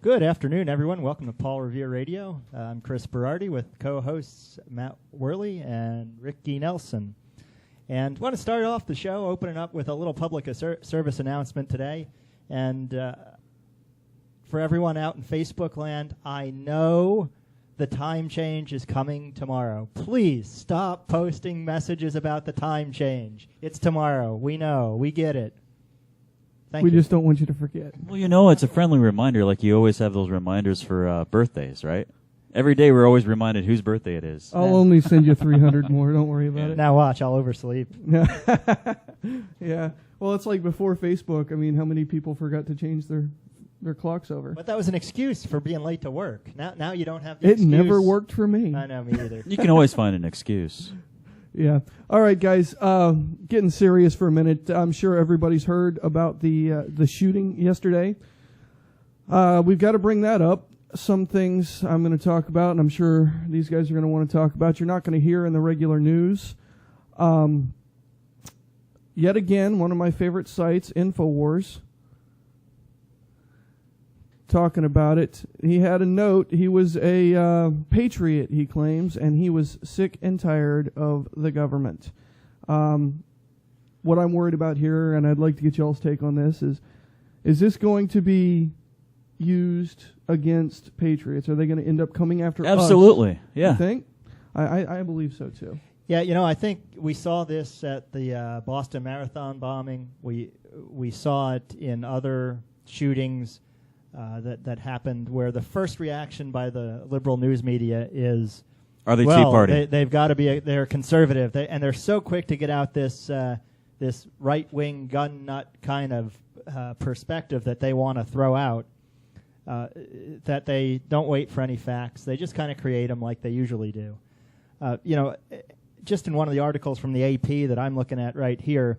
Good afternoon, everyone. Welcome to Paul Revere Radio. I'm Chris Berardi with co-hosts Matt Worley and Ricky Nelson. And I want to start off the show opening up with a little public service announcement today. And for everyone out in Facebook land, I know the time change is coming tomorrow. Please stop posting messages about the time change. It's tomorrow. We know. We get it. We just don't want you to forget. Well, you know, it's a friendly reminder, like you always have those reminders for birthdays, right? Every day we're always reminded whose birthday it is. I'll only send you 300 more. Don't worry about it. Now watch, I'll oversleep. Yeah. Well, it's like before Facebook. I mean, how many people forgot to change their clocks over? But that was an excuse for being late to work. Now you don't have the excuse. It never worked for me. I know, me either. You can always find an excuse. Yeah. All right, guys. Getting serious for a minute. I'm sure everybody's heard about the shooting yesterday. We've got to bring that up. Some things I'm going to talk about, and I'm sure these guys are going to want to talk about. You're not going to hear in the regular news. Yet again, one of my favorite sites, InfoWars, talking about it. He had a note. He was a patriot, he claims, and he was sick and tired of the government. What I'm worried about here, and I'd like to get y'all's take on this, is this going to be used against patriots? Are they going to end up coming after us? Absolutely, yeah. You think? I believe so, too. Yeah, you know, I think we saw this at the Boston Marathon bombing. We saw it in other shootings that happened, where the first reaction by the liberal news media is, "Are they Tea Party? They've got to be. They're conservative, and they're so quick to get out this this right-wing gun nut kind of perspective that they want to throw out. That they don't wait for any facts. They just kind of create them like they usually do. You know, just in one of the articles from the AP that I'm looking at right here,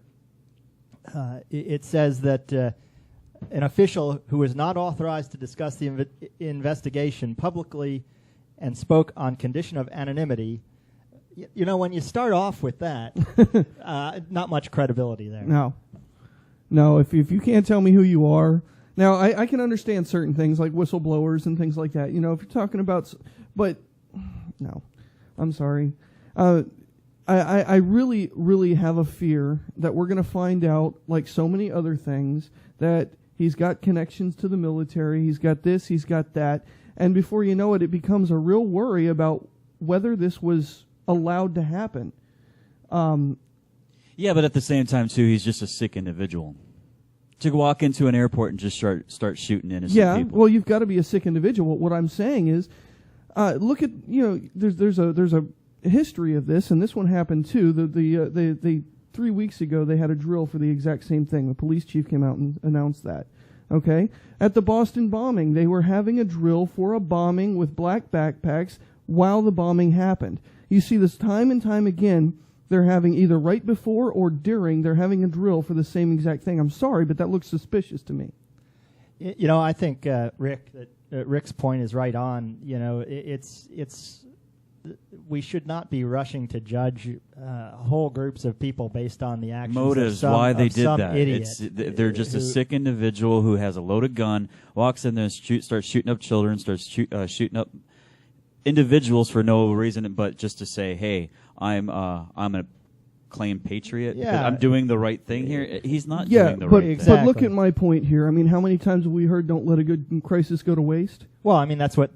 it says that an official who was not authorized to discuss the investigation publicly and spoke on condition of anonymity. You know, when you start off with that, not much credibility there. No. If you can't tell me who you are, now I can understand certain things like whistleblowers and things like that. You know, if you're talking about, but no, I'm sorry. I really, really have a fear that we're going to find out, like so many other things, that he's got connections to the military, he's got this, he's got that, and before you know it, it becomes a real worry about whether this was allowed to happen. Yeah, but at the same time, too, he's just a sick individual. To walk into an airport and just start shooting innocent people. Yeah, well, you've got to be a sick individual. What I'm saying is, look at, you know, there's a history of this, and this one happened too. The 3 weeks ago, they had a drill for the exact same thing. The police chief came out and announced that. Okay? At the Boston bombing, they were having a drill for a bombing with black backpacks while the bombing happened. You see this time and time again. They're having either right before or during, they're having a drill for the same exact thing. I'm sorry, but that looks suspicious to me. You know, I think, Rick, that Rick's point is right on. You know, it's we should not be rushing to judge whole groups of people based on the actions motives, of why they did that. Idiot They're just a sick individual who has a loaded gun, walks in there and starts shooting up children, starts shooting up individuals for no reason but just to say, hey, I'm a claimed patriot. Yeah. I'm doing the right thing here. He's not yeah, doing the right exactly. thing. But look at my point here. I mean, how many times have we heard "Don't let a good crisis go to waste"? Well, I mean, that's what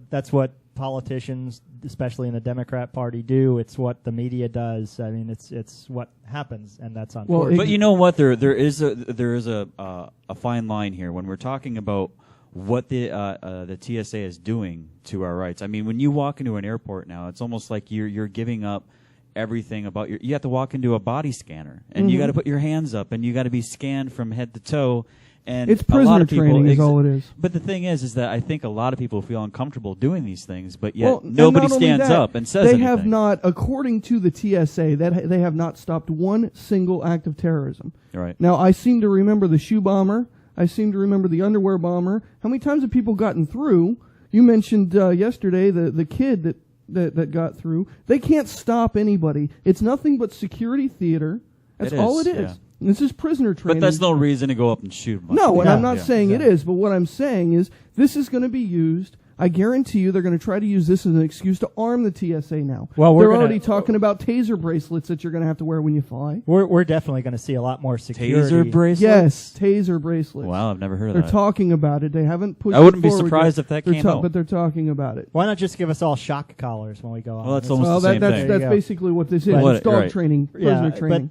politicians, especially in the Democrat Party, do. It's what the media does. I mean, it's what happens, and that's unfortunate. Well, but you know what? There is a fine line here when we're talking about what the TSA is doing to our rights. I mean, when you walk into an airport now, it's almost like you're giving up everything about you have to walk into a body scanner, and you got to put your hands up, and you got to be scanned from head to toe. And it's prisoner a lot of people, training is all it is. But the thing is that I think a lot of people feel uncomfortable doing these things, but yet well, nobody stands up and says they anything. have not, according to the TSA, they have not stopped one single act of terrorism. Right. Now, I seem to remember the shoe bomber. I seem to remember the underwear bomber. How many times have people gotten through? You mentioned yesterday the kid that got through. They can't stop anybody. It's nothing but security theater. That's all it is. This is prisoner training. But that's no reason to go up and shoot them. No, and Yeah. I'm not saying it is, but what I'm saying is this is going to be used. I guarantee you they're going to try to use this as an excuse to arm the TSA now. Well, they're already talking about taser bracelets that you're going to have to wear when you fly. We're definitely going to see a lot more security. Taser bracelets? Yes, taser bracelets. Wow, I've never heard of They're that. talking about it. They haven't pushed. I wouldn't it be forward surprised yet. if that They're came out. But they're talking about it. Why not just give us all shock collars when we go on? Well, that's almost Well, the same that's thing. There you that's go. basically what this is. What- It's dog right. training, prisoner training.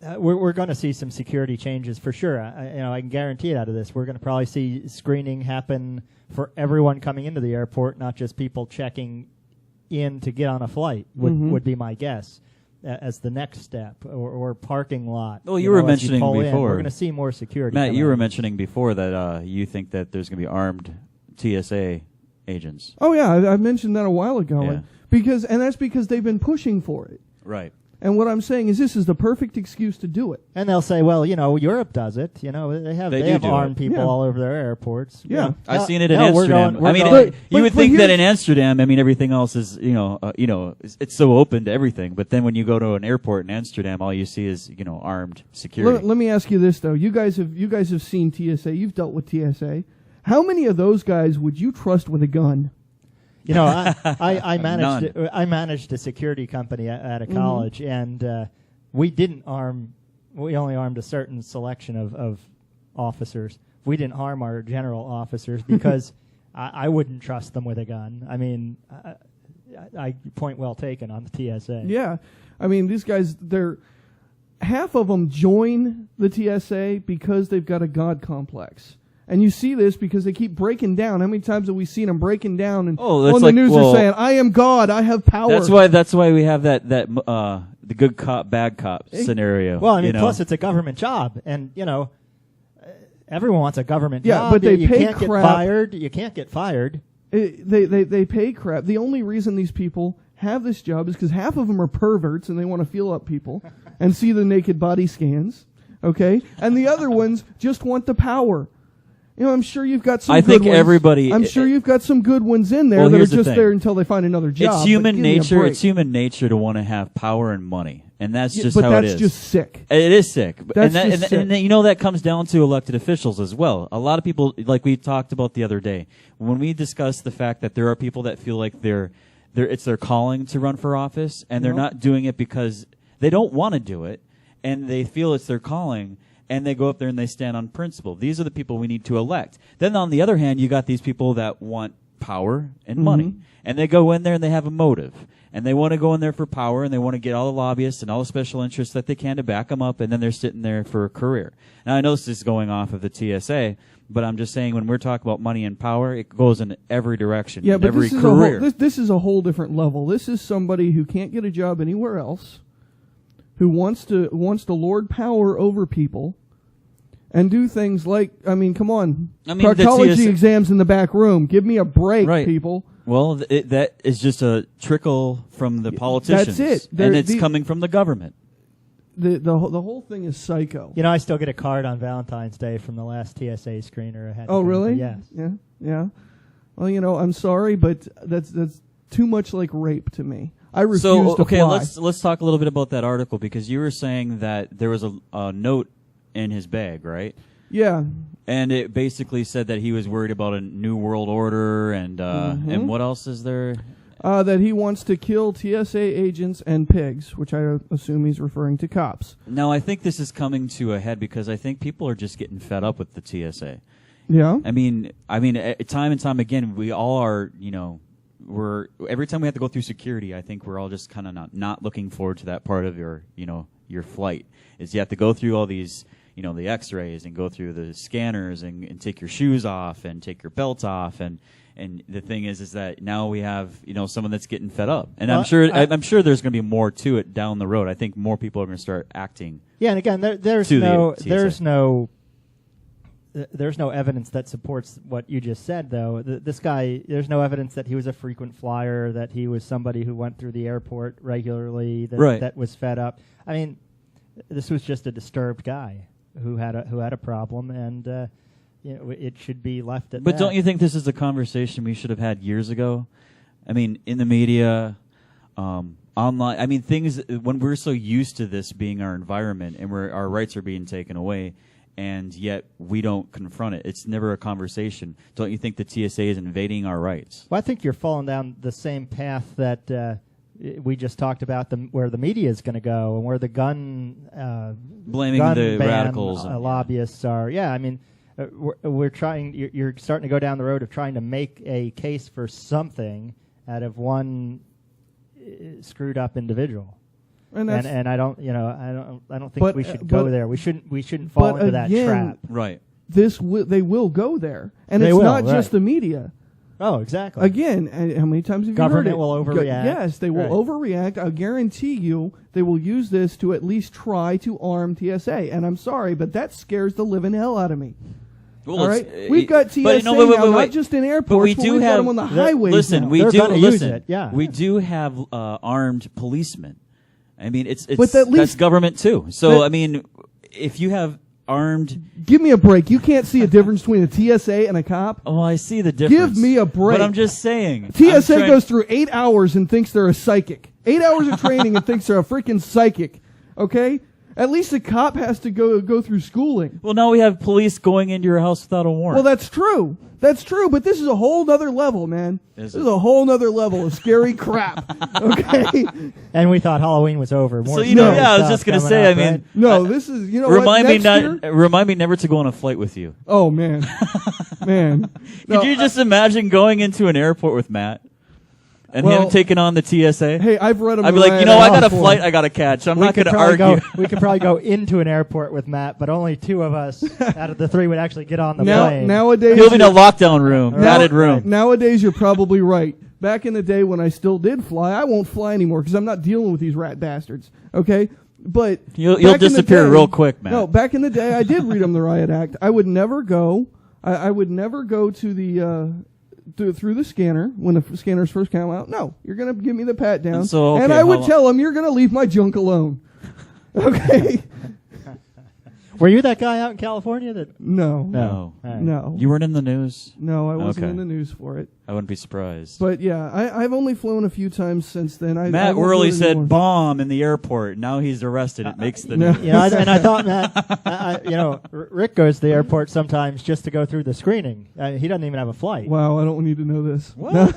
But we're going to see some security changes for sure. I can guarantee it out of this. We're going to probably see screening happen for everyone coming into the airport, not just people checking in to get on a flight. Would be my guess as the next step, or parking lot. Well, you were as mentioning pull in. before. We're going to see more security. Matt, come you out. were mentioning before that you think that there's going to be armed TSA agents. Oh yeah, I mentioned that a while ago. Yeah. And that's because they've been pushing for it. Right. And what I'm saying is this is the perfect excuse to do it. And they'll say, well, Europe does it. They have do armed it. people Yeah. all over their airports. Yeah. I've seen it in hell, we're Amsterdam. going- we're I mean, going- you would but think that here's- in Amsterdam, I mean, everything else is, it's so open to everything. But then when you go to an airport in Amsterdam, all you see is, armed security. Let me ask you this though: you guys have seen TSA. You've dealt with TSA. How many of those guys would you trust with a gun? I managed a security company at a college, and we didn't arm. We only armed a certain selection of officers. We didn't harm our general officers because I wouldn't trust them with a gun. I mean, I point well taken on the TSA. Yeah, I mean these guys. Half of them join the TSA because they've got a God complex. And you see this because they keep breaking down. How many times have we seen them breaking down? And on the news they're saying, "I am God. I have power." That's why we have that the good cop bad cop scenario. Well, I mean, plus it's a government job, and everyone wants a government Yeah, job. but they you pay can't crap. get fired. You can't get fired. They pay crap. The only reason these people have this job is because half of them are perverts and they want to feel up people and see the naked body scans. Okay, and the other ones just want the power. I'm sure you've got some. I good think ones. everybody. I'm sure you've got some good ones in there Well, that are here's the just thing. there until they find another job. It's but human give me a nature. break. It's human nature to want to have power and money, and that's just but how that's it is. just sick. It is sick. That's and just sick. And that comes down to elected officials as well. A lot of people, like we talked about the other day, when we discussed the fact that there are people that feel like it's their calling to run for office, and they're not doing it because they don't want to do it, and they feel it's their calling, and they go up there and they stand on principle. These are the people we need to elect. Then on the other hand, you got these people that want power and money, and they go in there and they have a motive, and they want to go in there for power, and they want to get all the lobbyists and all the special interests that they can to back them up, and then they're sitting there for a career. Now I know this is going off of the TSA, but I'm just saying when we're talking about money and power, it goes in every direction, Yeah, in but every this is career. this is a whole different level. This is somebody who can't get a job anywhere else, who wants to lord power over people, and do things like, I mean, come on, proctology exams in the back room. Give me a break, people. Well, that is just a trickle from the politicians. That's it. And it's coming from the government. The whole thing is psycho. I still get a card on Valentine's Day from the last TSA screener I had. Oh, really? Yes. Yeah. Well, I'm sorry, but that's too much like rape to me. I refuse to fly. let's talk a little bit about that article, because you were saying that there was a note in his bag, right? Yeah. And it basically said that he was worried about a new world order, and what else is there? That he wants to kill TSA agents and pigs, which I assume he's referring to cops. Now, I think this is coming to a head because I think people are just getting fed up with the TSA. Yeah. I mean, time and time again, we all are, every time we have to go through security, I think we're all just kind of not looking forward to that part of your flight. Is you have to go through all these, the X-rays and go through the scanners and take your shoes off and take your belt off, and the thing is that now we have someone that's getting fed up, and I'm sure there's going to be more to it down the road. I think more people are going to start acting. Yeah, and again, there's no evidence that supports what you just said, though. This guy, there's no evidence that he was a frequent flyer, that he was somebody who went through the airport regularly, that was fed up. I mean, this was just a disturbed guy who had a problem, and it should be left at that. But don't you think this is a conversation we should have had years ago? I mean, in the media, on online. I mean, things when we're so used to this being our environment and our rights are being taken away, and yet we don't confront it. It's never a conversation. Don't you think the TSA is invading our rights? Well, I think you're falling down the same path that we just talked about, where the media is going to go and where the blaming gun the ban, radicals, lobbyists are. Yeah, I mean, we're trying. You're starting to go down the road of trying to make a case for something out of one screwed up individual. And I don't think we should go there. We shouldn't fall into that trap. Right. They will go there, and They it's will, not right. just the media. Oh, exactly. Again, how many times have Government you heard it? will overreact. Yes, they will overreact. I guarantee you they will use this to at least try to arm TSA. And I'm sorry, but that scares the living hell out of me. Well, all right? We've got TSA now, not just in airports, but we do we've have got them on the highways Listen, now. we They're do gonna use listen. it, yeah. We do have armed policemen. I mean, it's But at least- that's government too. So I mean, if you have armed, Give me a break. You can't see a difference between a TSA and a cop? oh, I see the difference. Give me a break. But I'm just saying. TSA goes through 8 hours and thinks they're a psychic. 8 hours of training and thinks they're a freaking psychic. Okay? At least a cop has to go through schooling. Well, now we have police going into your house without a warrant. Well, that's true. That's true, but this is a whole nother level, man. Is This it? is a whole nother level of scary crap. Okay? And we thought Halloween was over. More So, you know, scary yeah, I was stuff just going to coming say, up, I mean, right? No, this is, you know remind what? me Next year- remind me never to go on a flight with you. Oh, man. Man. No, Could you just imagine going into an airport with Matt and Well, him taking on the TSA? hey, I've read them. I'd be like, you know, I got a flight I got to catch. I'm not going to argue. We could probably go into an airport with Matt, but only two of us out of the three would actually get on the plane. Nowadays, He'll be in a lockdown room, padded room. Nowadays, you're probably right. Back in the day when I still did fly, I won't fly anymore because I'm not dealing with these rat bastards. Okay? But You'll back in the disappear day- real quick, Matt. No, back in the day, I did read them the Riot Act. I would never go. I would never go to the through the scanner when the scanners first came out. No, you're going to give me the pat down, And so, okay, and I would how- tell them you're going to leave my junk alone. Okay? Were you that guy out in California that? No, No. All right. no, You weren't in the news? no. I wasn't Okay. in the news for it. I wouldn't be surprised. But yeah, I've only flown a few times since then. I Matt won't do Worley it said anymore. bomb in the airport. Now he's arrested. It makes the no. news. You know, and I thought, Matt, Rick goes to the airport sometimes just to go through the screening. He doesn't even have a flight. Wow, I don't need to know this. What? No.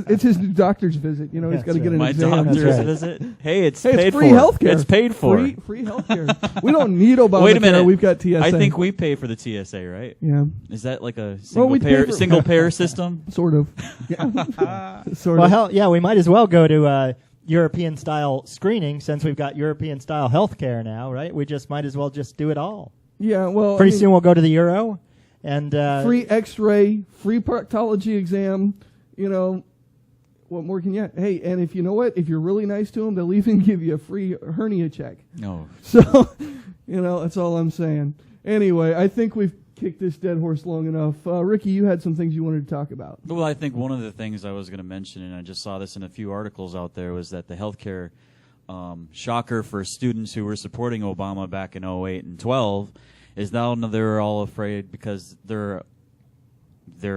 It's his new doctor's visit. You know, he's That's got to get an My exam. doctor's That's right. visit. Hey, it's Hey, paid it's free for. healthcare. It's paid for. Free healthcare. We don't need Obamacare. Wait a minute. We've got TSA. I think we pay for the TSA, right? Yeah, Is that like a Well, we pay for- single payer system? sort of. Yeah. Sort Well, of. hell, yeah, we might as well go to European style screening since we've got European style healthcare now, right? We just might as well just do it all. Yeah, well, Pretty soon we'll go to the Euro, and free X-ray, free proctology exam. You know, what more can you? Hey, and if you know what, if you're really nice to them, they'll even give you a free hernia check. No. So, you know, that's all I'm saying. Anyway, I think we've kicked this dead horse long enough. Ricky, you had some things you wanted to talk about. Well, I think one of the things I was going to mention, and I just saw this in a few articles out there, was that the healthcare shocker for students who were supporting Obama back in 08 and 12 is now they're all afraid because their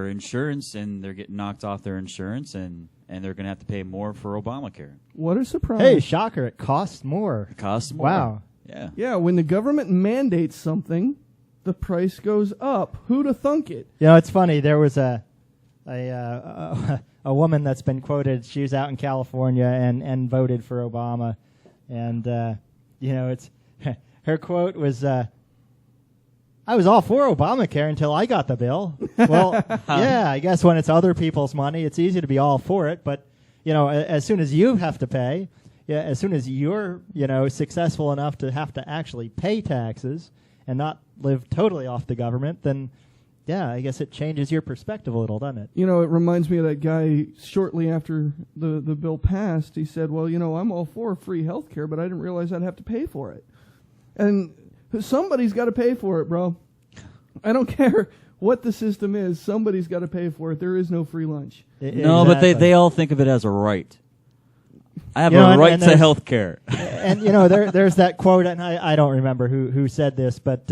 insurance and they're getting knocked off their insurance and they're going to have to pay more for Obamacare. What a surprise. hey, shocker, it costs more. It costs more. Wow. Yeah. Yeah, when the government mandates something, the price goes up. Who'd have thunk it? You know, it's funny. There was a woman that's been quoted. She was out in California and voted for Obama, and it's her quote was, "I was all for Obamacare until I got the bill." Well, yeah, I guess when it's other people's money, it's easy to be all for it, but as soon as you have to pay, as soon as you're successful enough to have to actually pay taxes and not live totally off the government, then, yeah, I guess it changes your perspective a little, doesn't it? You know, it reminds me of that guy shortly after the bill passed. He said, well, I'm all for free health care, but I didn't realize I'd have to pay for it. And somebody's got to pay for it, bro. I don't care what the system is. Somebody's got to pay for it. There is no free lunch. No, but they all think of it as a right. I have a and right to there's- health care. And, there's that quote, and I don't remember who said this, but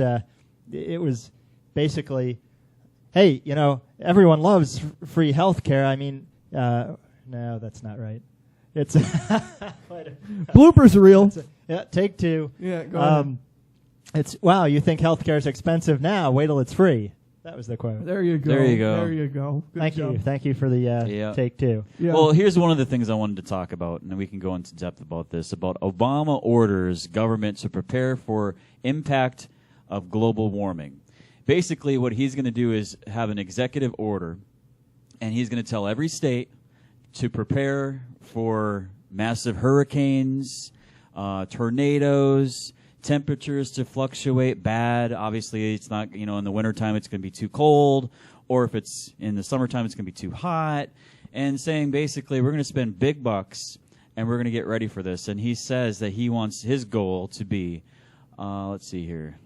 it was basically, hey, everyone loves free health care. I mean, no, that's not right. It's Bloopers reel. yeah, take two. Yeah, go ahead. It's wow. You think healthcare is expensive now? Wait till it's free. That was the quote. There you go. There you go. There you go. Good Thank job. you. Thank you for the take two. Yeah. Well, here's one of the things I wanted to talk about, and then we can go into depth about this, about Obama orders government to prepare for impact of global warming. Basically, what he's going to do is have an executive order, and he's going to tell every state to prepare for massive hurricanes, tornadoes, temperatures to fluctuate bad. Obviously, it's not, in the wintertime it's going to be too cold, or if it's in the summertime it's going to be too hot, and saying basically we're going to spend big bucks and we're going to get ready for this. And he says that he wants his goal to be, let's see here.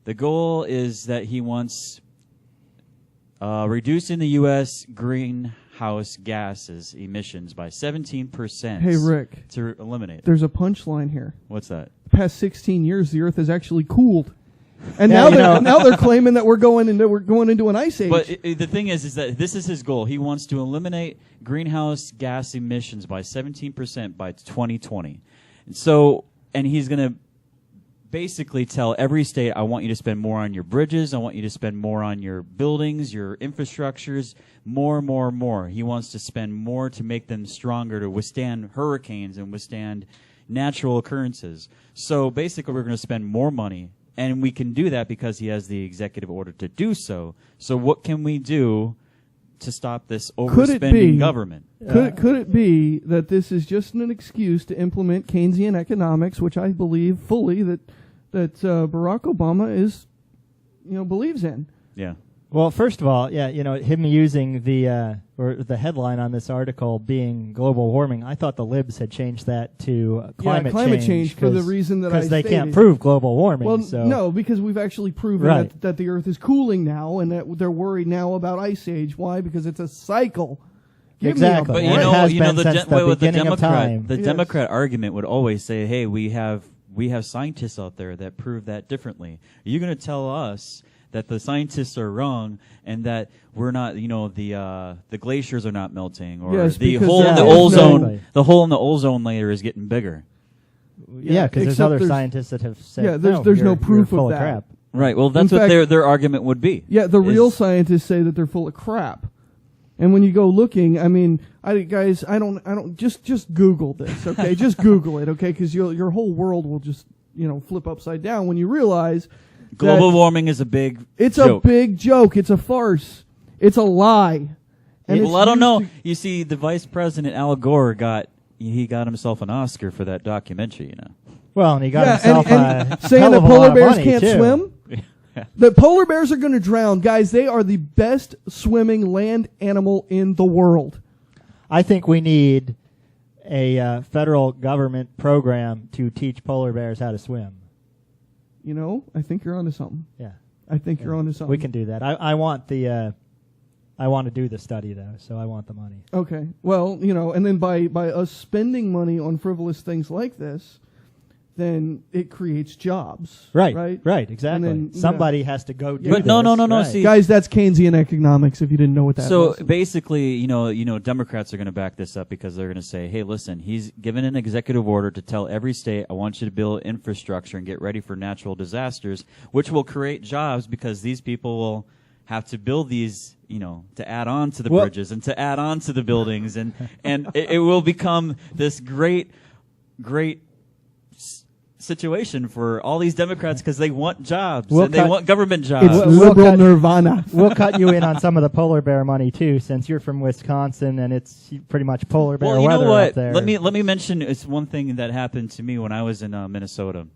The goal is that he wants reducing the U.S. greenhouse gases emissions by 17%. Hey, Rick. To eliminate. There's a punchline here. What's that? The past 16 years, the Earth has actually cooled, and Yeah, now they're claiming that we're going into an ice age. But the thing is that this is his goal. He wants to eliminate greenhouse gas emissions by 17% by 2020. And he's going to basically tell every state, I want you to spend more on your bridges, I want you to spend more on your buildings, your infrastructures, more. He wants to spend more to make them stronger, to withstand hurricanes and withstand natural occurrences. So basically we're going to spend more money, and we can do that because he has the executive order to do so. So what can we do to stop this overspending government? Could it be that this is just an excuse to implement Keynesian economics, which I believe fully that Barack Obama is, believes in? Yeah. Well, first of all, him using the headline on this article being global warming, I thought the libs had changed that to climate change for the reason that I because they stated. can't prove global warming. Well, so. no, because we've actually proven that the Earth is cooling now, and that they're worried now about ice age. Why? Because it's a cycle. Exactly. But the Democrat argument would always say, "Hey, we have scientists out there that prove that differently. Are you going to tell us that the scientists are wrong and that we're not, the glaciers are not melting, or the hole in the ozone, the hole in the ozone layer is getting bigger?" Yeah, because there's other scientists that have said, yeah, there's no proof full of that. Crap. Right. Well, that's what their argument would be. Yeah, the real scientists say that they're full of crap. And when you go looking, just Google this, okay? Just Google it, okay? Because your whole world will just, flip upside down when you realize global warming is a big joke. It's a big joke. It's a farce. It's a lie. And I don't know. You see, the Vice President Al Gore got himself an Oscar for that documentary, Well, and he got himself saying that polar bears can't too. swim. The polar bears are going to drown. Guys, they are the best swimming land animal in the world. I think we need a federal government program to teach polar bears how to swim. I think you're onto something. Yeah. I think you're onto something. We can do that. I want I want to do the study, though, so I want the money. Okay. Well, and then by us spending money on frivolous things like this, then it creates jobs. Right. And Exactly. then, Somebody has to go do But this. no. Right. See, guys, that's Keynesian economics. If you didn't know what that was. So basically, Democrats are going to back this up because they're going to say, "Hey, listen, he's given an executive order to tell every state, I want you to build infrastructure and get ready for natural disasters, which will create jobs because these people will have to build these, to add on to the bridges and to add on to the buildings, and it will become this great situation for all these Democrats because they want jobs and they want government jobs. It's liberal nirvana. We'll cut you in on some of the polar bear money too, since you're from Wisconsin and it's pretty much polar bear you weather know what? up there. Let me mention it's one thing that happened to me when I was in Minnesota,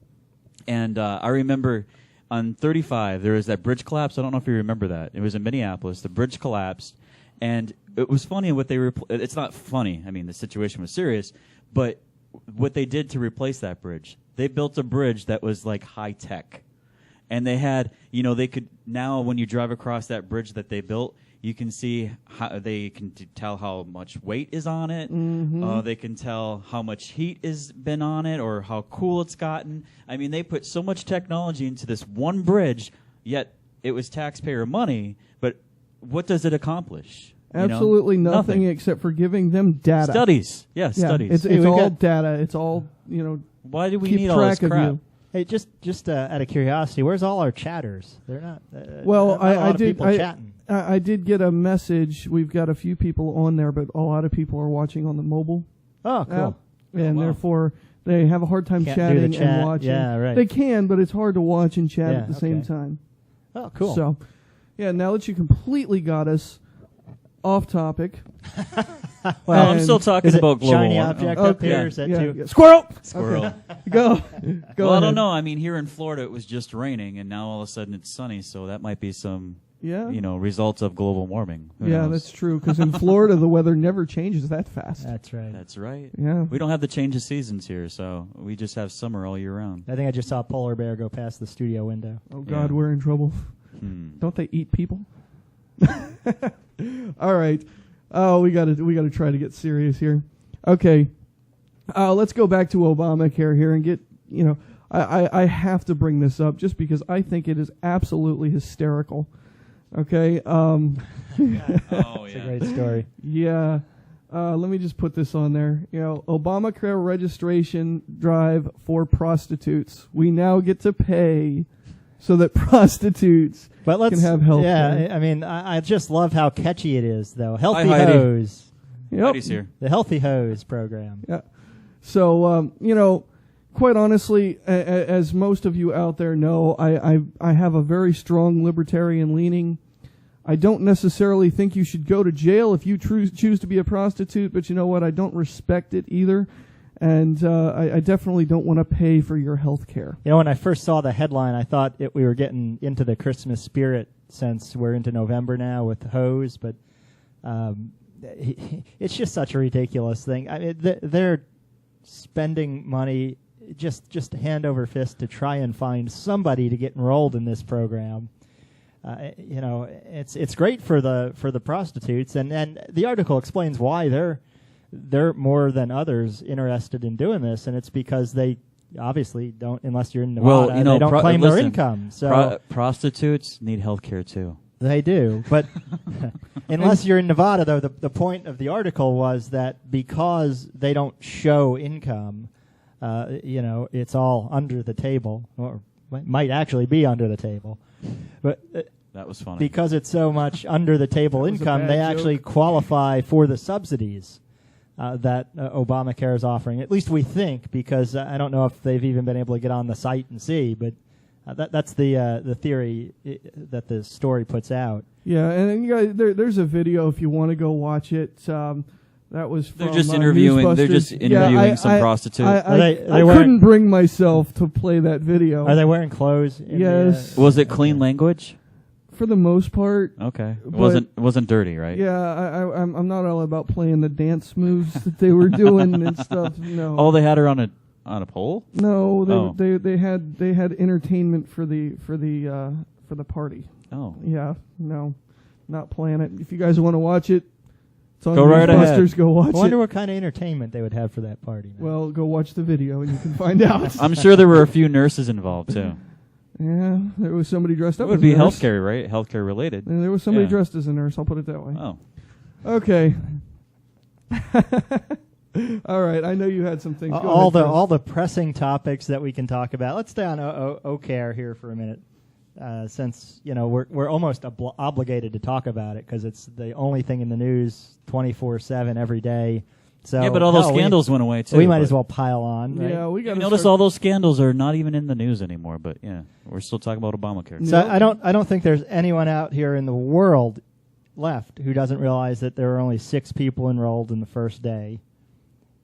and I remember on 35 there was that bridge collapse. I don't know if you remember that. It was in Minneapolis. The bridge collapsed, and it was funny what they. It's not funny. I mean, the situation was serious, but what they did to replace that bridge. They built a bridge that was like high tech, and they had, they could now when you drive across that bridge that they built, you can see how they can tell how much weight is on it. Mm-hmm. They can tell how much heat has been on it or how cool it's gotten. I mean, they put so much technology into this one bridge, yet it was taxpayer money. But what does it accomplish? Absolutely nothing except for giving them data. Studies. Yeah, studies. It's all data. It's all, Why do we keep need all this track of crap? you. Hey, just out of curiosity, where's all our chatters? They're not. Well, not a lot of people chatting. I did get a message. We've got a few people on there, but a lot of people are watching on the mobile. Oh, cool. And therefore they have a hard time Can't chatting do the chat. and watching. Yeah, right. They can, but it's hard to watch and chat Yeah, at the same okay. time. Oh, cool. So, now that you completely got us off topic. Well, I'm still talking is it about global shiny warming. object Oh, up here? yeah, Is that yeah, too? yeah. Squirrel! Squirrel. Go Well, ahead. I don't know. I mean, here in Florida, it was just raining, and now all of a sudden it's sunny. So that might be some, Yeah. results of global warming. Who Yeah, knows? that's true. Because in Florida, the weather never changes that fast. That's right. That's right. Yeah. We don't have the change of seasons here, so we just have summer all year round. I think I just saw a polar bear go past the studio window. Oh God, Yeah. we're in trouble. Don't they eat people? All right. Oh, we gotta try to get serious here. Okay. Let's go back to Obamacare here and get, I have to bring this up just because I think it is absolutely hysterical. Okay. Oh, It's a great story. Yeah. Let me just put this on there. Obamacare registration drive for prostitutes. We now get to pay so that prostitutes But let's can have health Yeah, care. I mean, I just love how catchy it is, though. Healthy Hi, Heidi. Hose, Yep. Heidi's here. the Healthy Hose program. Yeah. So, quite honestly, as most of you out there know, I have a very strong libertarian leaning. I don't necessarily think you should go to jail if you choose to be a prostitute, but you know what? I don't respect it either. And I definitely don't want to pay for your health care. When I first saw the headline, I thought we were getting into the Christmas spirit since we're into November now with the hose, but it's just such a ridiculous thing. I mean, they're spending money just hand over fist to try and find somebody to get enrolled in this program. It's great for the prostitutes, and the article explains why they're more than others interested in doing this, and it's because they obviously don't, unless you're in Nevada, Well, they don't claim their listen, income. So prostitutes need health care too. they do, but unless you're in Nevada, though, the point of the article was that because they don't show income, it's all under the table, or might actually be under the table, but. That was funny. Because it's so much under the table That was a income, bad they joke. actually qualify for the subsidies that Obamacare is offering. At least we think, because I don't know if they've even been able to get on the site and see, but that's the theory that the story puts out. Yeah, and you guys, there's a video if you want to go watch it. That was from They're just interviewing. They're just Newsbusters. interviewing some prostitute. I They couldn't bring myself to play that video. Are they wearing clothes? in Yes. Was it clean language? For the most part. Okay, it But- wasn't dirty, right? Yeah, I'm not all about playing the dance moves that they were doing and stuff. No. Oh, they had her on a pole. No, Oh. they had entertainment for the party. Oh, Yeah, no, not playing it. If you guys want to watch it, it's on Go right ahead. Newsbusters. Go watch I wonder it. what kind of entertainment they would have for that party. man. Well, go watch the video and you can find out. I'm sure there were a few nurses involved too. Yeah, there was somebody dressed It up would as be a nurse. healthcare, right? Healthcare related. And there was somebody Yeah. dressed as a nurse. I'll put it that way. Oh, Okay. All right. I know you had some things. Go all ahead, Chris. all the pressing topics that we can talk about. Let's stay on Obamacare here for a minute, since we're almost obligated to talk about it because it's the only thing in the news 24/7 every day. So yeah, but all those hell, scandals went away too. We might but as well pile on. Right? Yeah, we got You to notice all those scandals are not even in the news anymore. But yeah, we're still talking about Obamacare. So I don't think there's anyone out here in the world left who doesn't realize that there were only 6 people enrolled in the first day,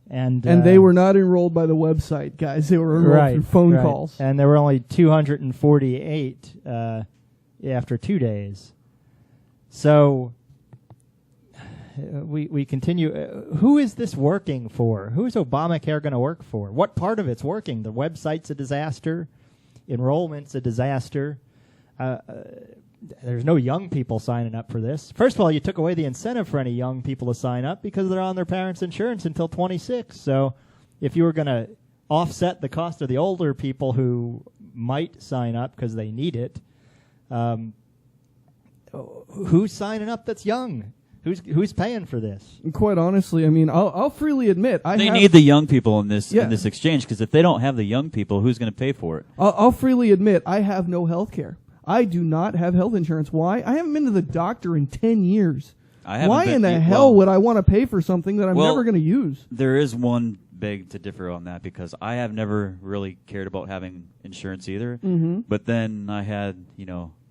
and they were not enrolled by the website, guys. They were enrolled through phone calls. and there were only 248 after 2 days. So we continue. Who is this working for? Who is Obamacare going to work for? What part of it's working? The website's a disaster. Enrollment's a disaster. There's no young people signing up for this. First of all, you took away the incentive for any young people to sign up because they're on their parents' insurance until 26. So if you were going to offset the cost of the older people who might sign up because they need it, who's signing up that's young? Who's paying for this? And quite honestly, I mean, I'll freely admit They need the young people in this exchange, because if they don't have the young people, who's going to pay for it? I'll freely admit I have no health care. I do not have health insurance. Why? I haven't been to the doctor in 10 years. Why in the hell would I want to pay for something that I'm never going to use? There is one beg to differ on that, because I have never really cared about having insurance either. Mm-hmm. But then I had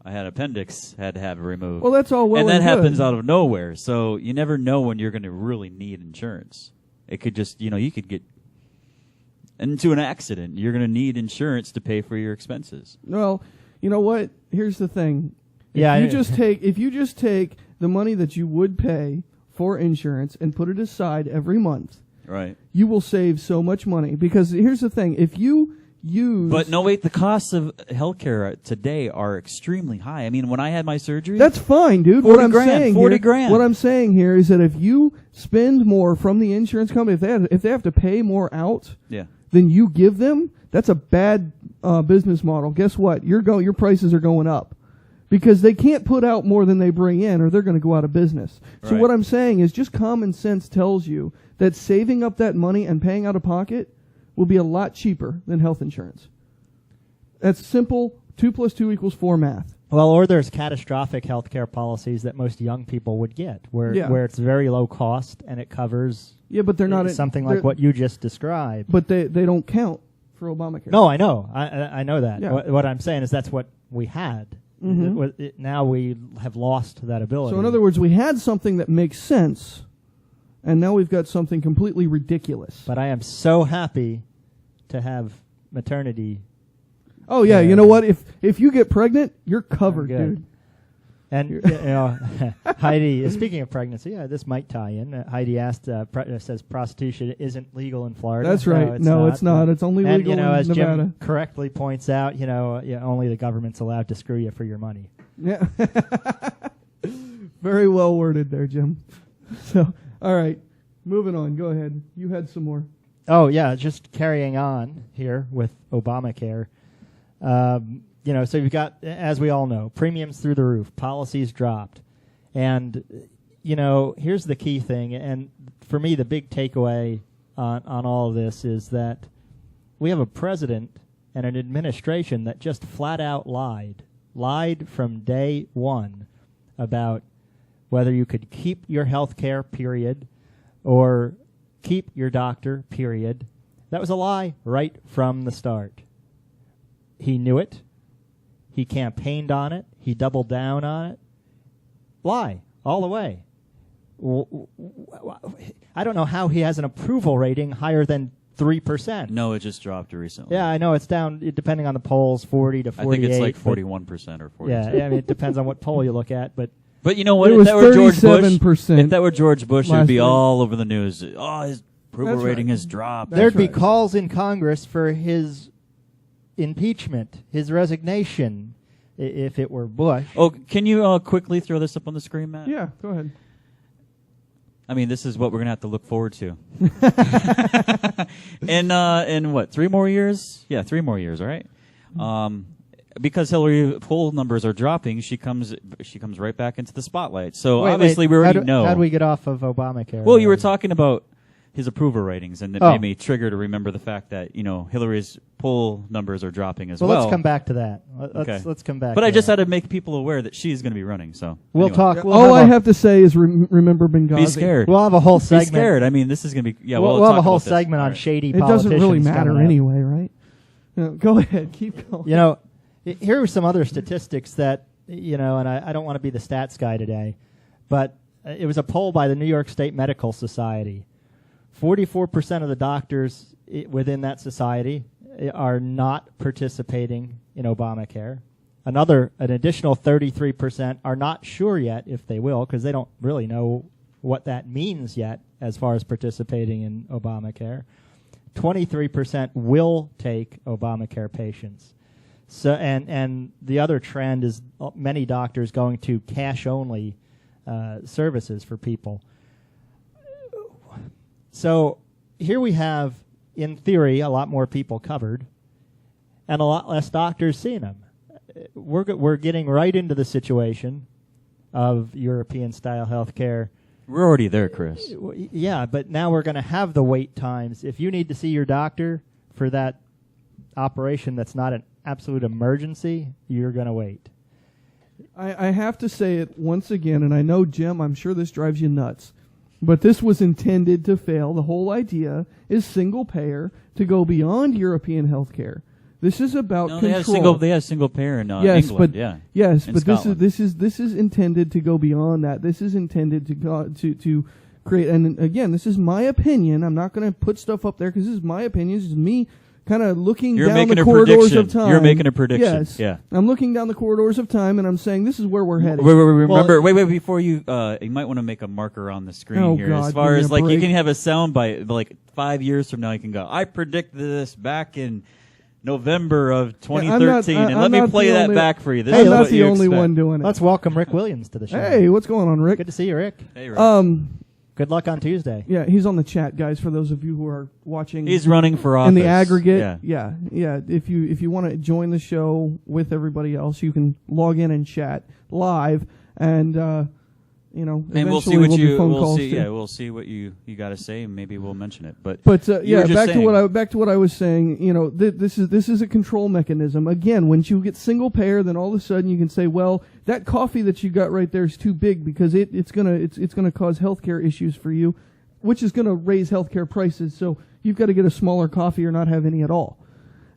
appendix, had to have it removed. Well, that's all well and that and happens good. out of nowhere. So you never know when you're going to really need insurance. It could just, you could get into an accident. You're going to need insurance to pay for your expenses. Well, you know what? Here's the thing. If you just take the money that you would pay for insurance and put it aside every month, right, you will save so much money. Because here's the thing: if you use, but no, wait, the costs of healthcare today are extremely high. I mean, when I had my surgery, that's fine, dude. 40 grand. What I'm saying here is that if you spend more from the insurance company, if they have to pay more out, than you give them, that's a bad business model. Guess what? Your prices are going up. Because they can't put out more than they bring in, or they're going to go out of business. So what I'm saying is just common sense tells you that saving up that money and paying out of pocket will be a lot cheaper than health insurance. That's simple 2 + 2 = 4 math. Well, or there's catastrophic healthcare policies that most young people would get, where it's very low cost and it covers but they're not something like what you just described. But they don't count for Obamacare. No, I know. I know that. Yeah. What I'm saying is that's what we had. Mm-hmm. Now we have lost that ability. So in other words, we had something that makes sense, and now we've got something completely ridiculous. But I am so happy to have maternity. Oh yeah, you know what? If you get pregnant, you're covered, dude. And Heidi, speaking of pregnancy, this might tie in. Heidi asked, says prostitution isn't legal in Florida. That's right. No, it's not. It's only legal in as Nevada. Jim correctly points out, only the government's allowed to screw you for your money. Yeah. Very well worded there, Jim. So, all right, moving on. Go ahead. You had some more. Oh yeah, just carrying on here with Obamacare. So you've got, as we all know, premiums through the roof, policies dropped. And, here's the key thing. And for me, the big takeaway on all of this is that we have a president and an administration that just flat out lied from day one about whether you could keep your health care, period, or keep your doctor, period. That was a lie right from the start. He knew it. He campaigned on it. He doubled down on it. Lie all the way. I don't know how he has an approval rating higher than 3%. No, it just dropped recently. Yeah, I know it's down, depending on the polls, 40 to 48. I think it's like 41% or 42%. Yeah, I mean, it depends on what poll you look at, but you know what? It If was that were George Bush, 37% it would be all over the news. Oh, his approval rating has dropped. There'd be calls in Congress for his impeachment, his resignation, if it were Bush. Oh, can you quickly throw this up on the screen, Matt? Yeah, go ahead. I mean, this is what we're going to have to look forward to. In what, 3 more years? Yeah, 3 more years, all right? Because Hillary poll numbers are dropping, she comes right back into the spotlight. So obviously we already know. How do we get off of Obamacare? Well, you were talking about his approval ratings, and it made me trigger to remember the fact that Hillary's poll numbers are dropping as well. Let's come back to that. Let's come back. But I just had to make people aware that she's going to be running. So we'll talk. All I have to say is remember Benghazi. Be scared. We'll have a whole segment. Be scared. I mean, this is going to be. Yeah, we'll have a whole segment on shady politicians. It doesn't really matter anyway, right? Go ahead, keep going. Here are some other statistics that and I don't want to be the stats guy today, but it was a poll by the New York State Medical Society. 44% of the doctors within that society are not participating in Obamacare. An additional 33% are not sure yet if they will, because they don't really know what that means yet as far as participating in Obamacare. 23% will take Obamacare patients. So, and the other trend is many doctors going to cash-only services for people. So here we have, in theory, a lot more people covered and a lot less doctors seeing them. We're getting right into the situation of European-style health care We're already there, Chris. Yeah, but now we're going to have the wait times. If you need to see your doctor for that operation that's not an absolute emergency, you're going to wait. I have to say it once again, and I know, Jim, I'm sure this drives you nuts, but this was intended to fail. The whole idea is single payer to go beyond European healthcare. This is about control. They have single payer in yes, England. But, yes, in but Scotland. this is intended to go beyond that. This is intended to create. And again, this is my opinion. I'm not going to put stuff up there because this is my opinion. This is me kind of looking down the corridors of time. You're making a prediction. Yes. Yeah. I'm looking down the corridors of time, and I'm saying this is where we're headed. Wait, before you might want to make a marker on the screen here. God, as far as like break. you can have a sound bite, like 5 years from now, you can go, I predicted this back in November of 2013, and let me play that back for you. This I'm is not what the you only expect. one doing it. Let's welcome Rick Williams to the show. Hey, what's going on, Rick? Good to see you, Rick. Hey, Rick. Good luck on Tuesday. Yeah, he's on the chat, guys. For those of you who are watching, He's running for office in the aggregate. Yeah. Yeah. If you want to join the show with everybody else, you can log in and chat live, and And we'll see eventually what do you phone we'll calls see. too. Yeah, we'll see what you got to say, and maybe we'll mention it. But yeah, were just back saying. to what I was saying. This is a control mechanism. Again, when you get single payer, then all of a sudden you can say, well, that coffee that you got right there is too big because it's gonna cause healthcare issues for you, which is gonna raise healthcare prices. So you've got to get a smaller coffee or not have any at all.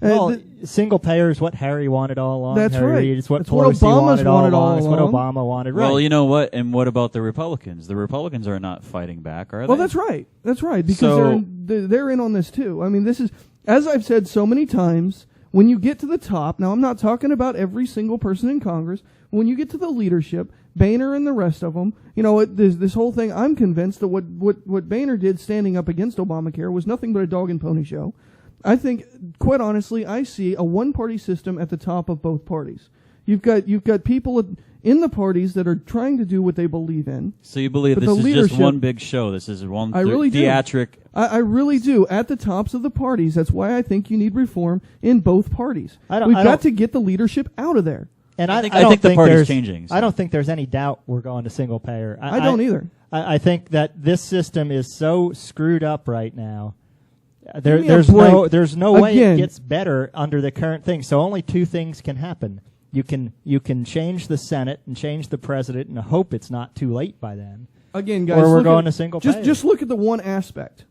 Well, single payer is what Harry wanted all along. That's Harry, right. It's what That's what Pelosi Obama's wanted all along. It's what along. Obama wanted. Right. Well, you know what? And what about the Republicans? The Republicans are not fighting back, are they? Well, that's right. That's right. Because they're in on this too. I mean, this is, as I've said so many times, when you get to the top, now I'm not talking about every single person in Congress, when you get to the leadership, Boehner and the rest of them, this whole thing, I'm convinced that what Boehner did standing up against Obamacare was nothing but a dog and pony show. I think, quite honestly, I see a one-party system at the top of both parties. You've got people in the parties that are trying to do what they believe in. So you believe But this the is just leadership- one big show? This is one I really do. theatric. I really do. At the tops of the parties, that's why I think you need reform in both parties. We've got to get the leadership out of there. And I I think don't the think party's there's changing, so. I don't think there's any doubt we're going to single payer. I don't either. I think that this system is so screwed up right now. Give me a There's no way Again. it gets better under the current thing. So only two things can happen. You can change the Senate and change the president and hope it's not too late by then. Again, guys, Or we're look going at- to single payer. Just look at the one aspect.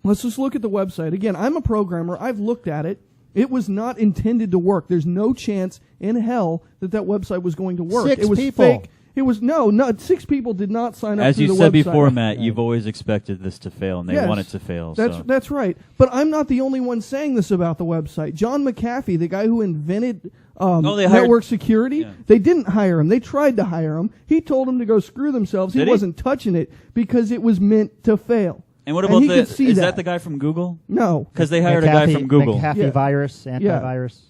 Let's just look at the website. Again, I'm a programmer. I've looked at it. It was not intended to work. There's no chance in hell that website was going to work. Six it was people. fake. It was no. 6 people did not sign up As through you the said website. before, Matt, you've always expected this to fail, and they Yes. want it to fail. That's right. But I'm not the only one saying this about the website. John McAfee, the guy who invented they hired- network security, Yeah. they didn't hire him. They tried to hire him. He told them to go screw themselves. Did He he? wasn't touching it because it was meant to fail. And what about he could see is that. that the guy from Google? No. Because they hired a guy from Google. McAfee Yeah. virus, Yeah. antivirus,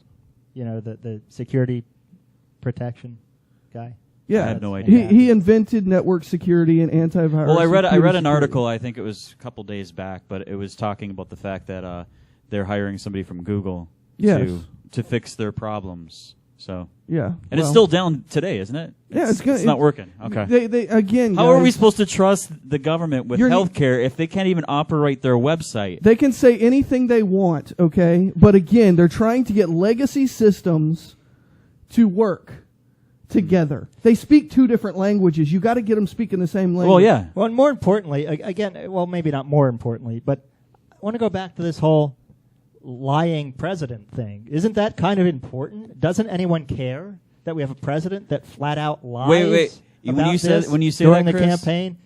the security protection guy. Yeah. I have no idea. He invented network security and antivirus. Well, I read security. an article. I think it was a couple days back, but it was talking about the fact that they're hiring somebody from Google Yes. to fix their problems. So Yeah. and it's still down today, isn't it? Yeah, it's not working. Okay. They again. How are we guys, supposed to trust the government with You're- healthcare if they can't even operate their website? They can say anything they want, okay? But again, they're trying to get legacy systems to work together. They speak two different languages. You got to get them speaking the same language. Well, yeah. Well, and more importantly, maybe not more importantly, but I want to go back to this whole lying president thing. Isn't that kind of important? Doesn't anyone care that we have a president that flat out lies? Wait. About When you say during that, the Chris? campaign,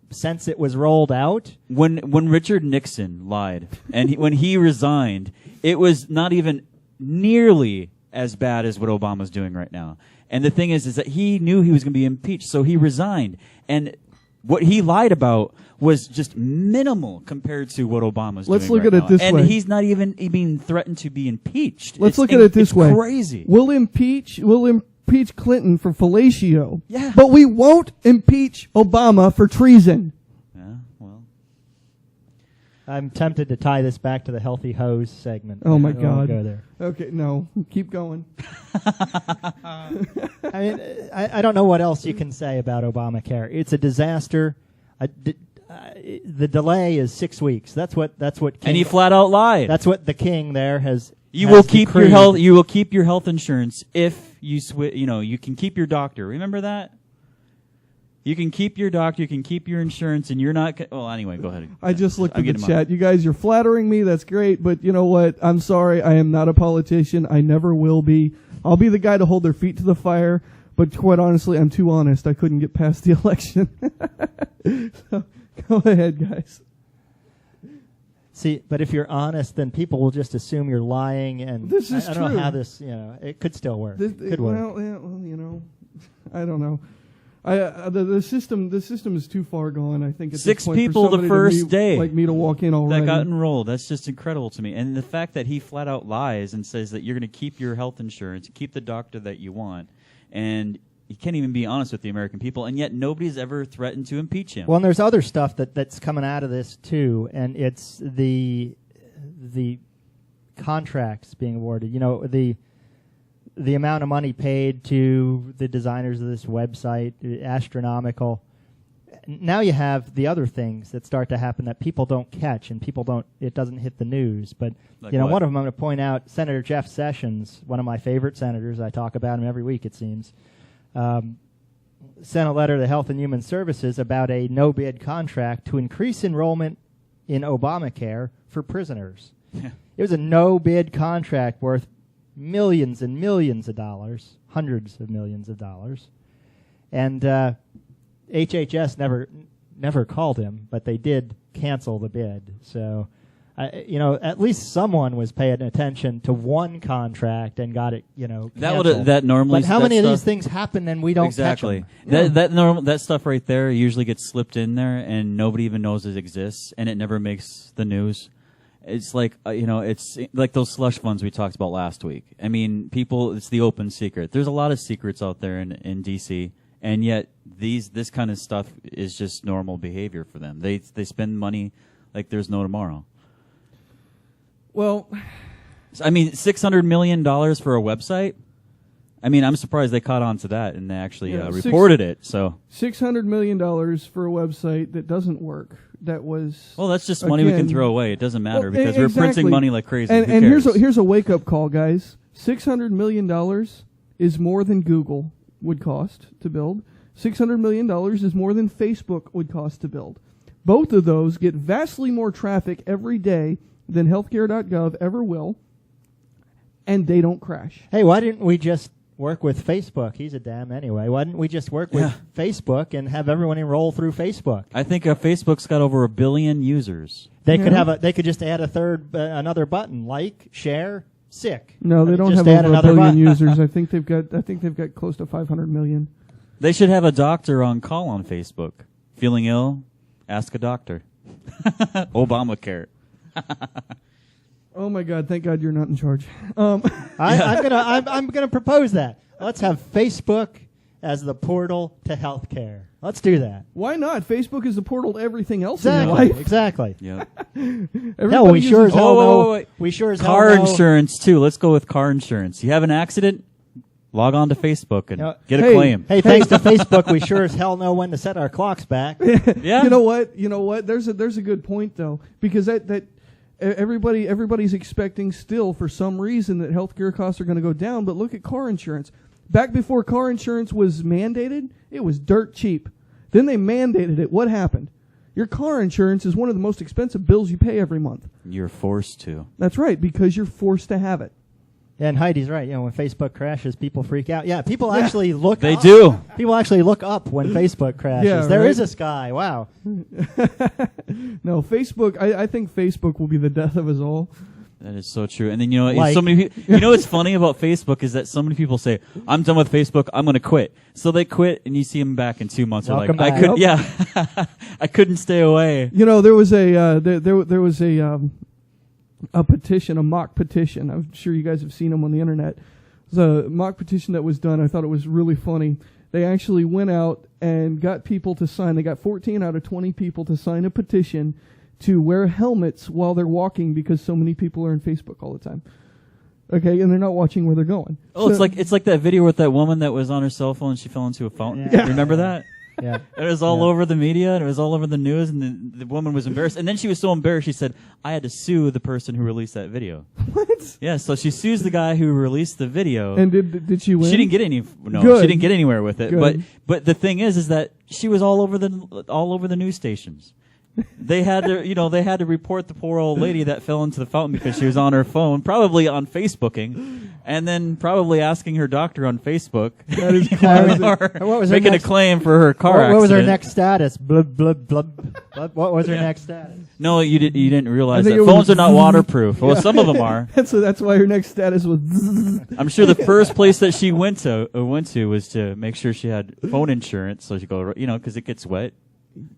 since it was rolled out. When Richard Nixon lied and when he resigned, it was not even nearly as bad as what Obama's doing right now. And the thing is that he knew he was going to be impeached, so he resigned. And what he lied about was just minimal compared to what Obama's Let's doing look right at it now. this way. And he's not even being threatened to be impeached. Let's It's look at it this it's way. Crazy. We'll impeach Clinton for fellatio. Yeah. But we won't impeach Obama for treason. Yeah, well. I'm tempted to tie this back to the healthy hose segment. Oh, my I won't God. Go there. Okay, no. Keep going. I mean, I don't know what else you can say about Obamacare. It's a disaster. The delay is 6 weeks. That's what. King, And he flat out lied. That's what the king there has. You has will keep your decreed. health. You will keep your health insurance if you switch. You know, you can keep your doctor. Remember that. You can keep your doctor. You can keep your insurance, and you're not. Well, anyway, go ahead. I just looked I'm at the getting chat. You guys, you're flattering me. That's great. But you know what? I'm sorry. I am not a politician. I never will be. I'll be the guy to hold their feet to the fire. But quite honestly, I'm too honest. I couldn't get past the election. So, go ahead, guys. See, but if you're honest, then people will just assume you're lying, and This is I don't true. know how this. it could still work. Could work. Well, you know, I don't know. The system is too far gone. I think at 6 this point people for the somebody first day like me to walk in already. that got enrolled. That's just incredible to me. And the fact that he flat out lies and says that you're going to keep your health insurance, keep the doctor that you want, and he can't even be honest with the American people, and yet nobody's ever threatened to impeach him. Well, and there's other stuff that's coming out of this too, and it's the contracts being awarded. You know, the amount of money paid to the designers of this website, astronomical. Now you have the other things that start to happen that people don't catch, and it doesn't hit the news. But Like you know, what? one of them I'm going to point out, Senator Jeff Sessions, one of my favorite senators. I talk about him every week, it seems. Sent a letter to Health and Human Services about a no-bid contract to increase enrollment in Obamacare for prisoners. Yeah. It was a no-bid contract worth millions and millions of dollars, hundreds of millions of dollars. And HHS never called him, but they did cancel the bid. So, at least someone was paying attention to one contract and got it, canceled. That normally. But how that many of stuff- these things happen and we don't exactly. catch them? That stuff right there usually gets slipped in there, and nobody even knows it exists, and it never makes the news. It's like it's like those slush funds we talked about last week. I mean, it's the open secret. There's a lot of secrets out there in DC, and yet this kind of stuff is just normal behavior for them. They spend money like there's no tomorrow. Well, I mean, $600 million for a website. I mean, I'm surprised they caught on to that and they actually reported it. So $600 million for a website that doesn't work. That was that's just money we can throw away. It doesn't matter because we're printing money like crazy. Who And cares? here's a wake up call, guys. $600 million is more than Google would cost to build. $600 million is more than Facebook would cost to build. Both of those get vastly more traffic every day than healthcare.gov ever will, and they don't crash. Hey, why didn't we just work with Facebook? He's a damn anyway. Why didn't we just work with Facebook and have everyone enroll through Facebook? I think Facebook's got over 1 billion users. They could just add another button, like, share, sick. No, they don't Just have add over 1 another billion button. users. I think they've got close to 500 million. They should have a doctor on call on Facebook. Feeling ill? Ask a doctor. Obamacare. Oh my God! Thank God you're not in charge. I'm gonna propose that. Let's have Facebook as the portal to healthcare. Let's do that. Why not? Facebook is the portal to everything else in your life. Exactly. Yeah. Hell, we sure as hell know. wait. We sure as hell Car know. insurance too. Let's go with car insurance. You have an accident? Log on to Facebook and get a claim. Hey, thanks to Facebook, we sure as hell know when to set our clocks back. Yeah. You know what? There's a good point though, because that everybody's expecting still for some reason that healthcare costs are going to go down. But look at car insurance. Back before car insurance was mandated, it was dirt cheap. Then they mandated it. What happened? Your car insurance is one of the most expensive bills you pay every month. You're forced to. That's right, because you're forced to have it. And Heidi's right. When Facebook crashes, people freak out. Yeah, people actually look. They up. do. People actually look up when Facebook crashes. Yeah, There right? is a sky. Wow. No, Facebook. I think Facebook will be the death of us all. That is so true. And then Like- so many. You know what's funny about Facebook is that so many people say, "I'm done with Facebook. I'm going to quit." So they quit, and you see them back in 2 months. They're Welcome like, back. I couldn't stay away. You know, there was there was a petition, a mock petition. I'm sure you guys have seen them on the internet. It was a mock petition that was done. I thought it was really funny. They actually went out and got people to sign. They got 14 out of 20 people to sign a petition to wear helmets while they're walking because so many people are on Facebook all the time. Okay, and they're not watching where they're going. Oh, so it's like that video with that woman that was on her cell phone and she fell into a fountain. Yeah. You remember that? Yeah. It was all over the media and it was all over the news, and the woman was embarrassed. And then she was so embarrassed, she said, I had to sue the person who released that video. What? Yeah, so she sues the guy who released the video. And did she win? She didn't get any. No, Good. she didn't get anywhere with it. Good. But the thing is that she was all over the news stations. They had to report the poor old lady that fell into the fountain because she was on her phone, probably on Facebooking, and then probably asking her doctor on Facebook. That is classic. or What was her making next- a claim for her car accident. What was her next status? Blub, blub, blub, blub. What was her next status? No, you didn't realize I think that it was phones are not waterproof. Well, some of them are. That's why her next status was. I'm sure the first place that she went to was to make sure she had phone insurance, so she go, because it gets wet.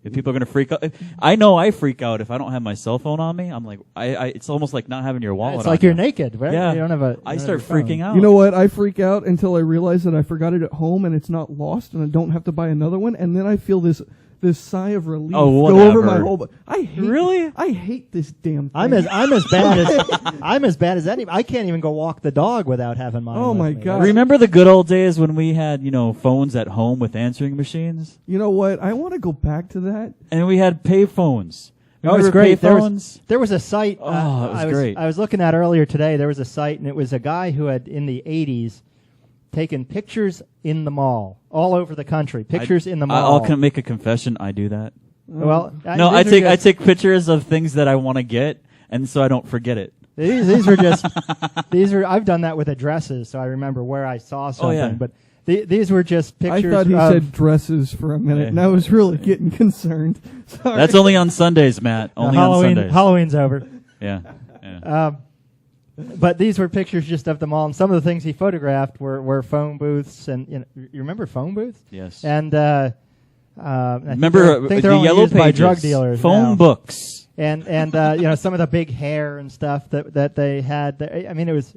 If people are gonna freak out, I know I freak out if I don't have my cell phone on me. I'm like, it's almost like not having your wallet. It's like on you're you. naked, right? Yeah, You don't have a. I start freaking out. You know what? I freak out until I realize that I forgot it at home and it's not lost and I don't have to buy another one, and then I feel this sigh of relief go over my whole. I hate this damn thing. I'm as bad as any. I can't even go walk the dog without having mine. Oh with my me. God. Remember the good old days when we had phones at home with answering machines, You know what? I want to go back to that. and we had pay phones. Oh, it's Remember great. payphones? There was a site. Oh, it was great. I was looking at earlier today. There was a site, and it was a guy who had in the '80s taken pictures in the mall all over the country. Pictures in the mall. I'll make a confession. I do that. Well, No, I these are take just- pictures of things that I want to get, and so I don't forget it. These are just I've done that with addresses, so I remember where I saw something. yeah. But these were just I pictures. thought he of, said dresses for a minute, and I was really getting concerned. Sorry. That's only on Sundays, Matt. Only on Sundays. Halloween's over. Yeah. Yeah. But these were pictures just of the mall, and some of the things he photographed were phone booths, and you remember phone booths? Yes. And Remember I think the they're only yellow used pages, by drug dealers phone now. books. and some of the big hair and stuff that they had. I mean, it was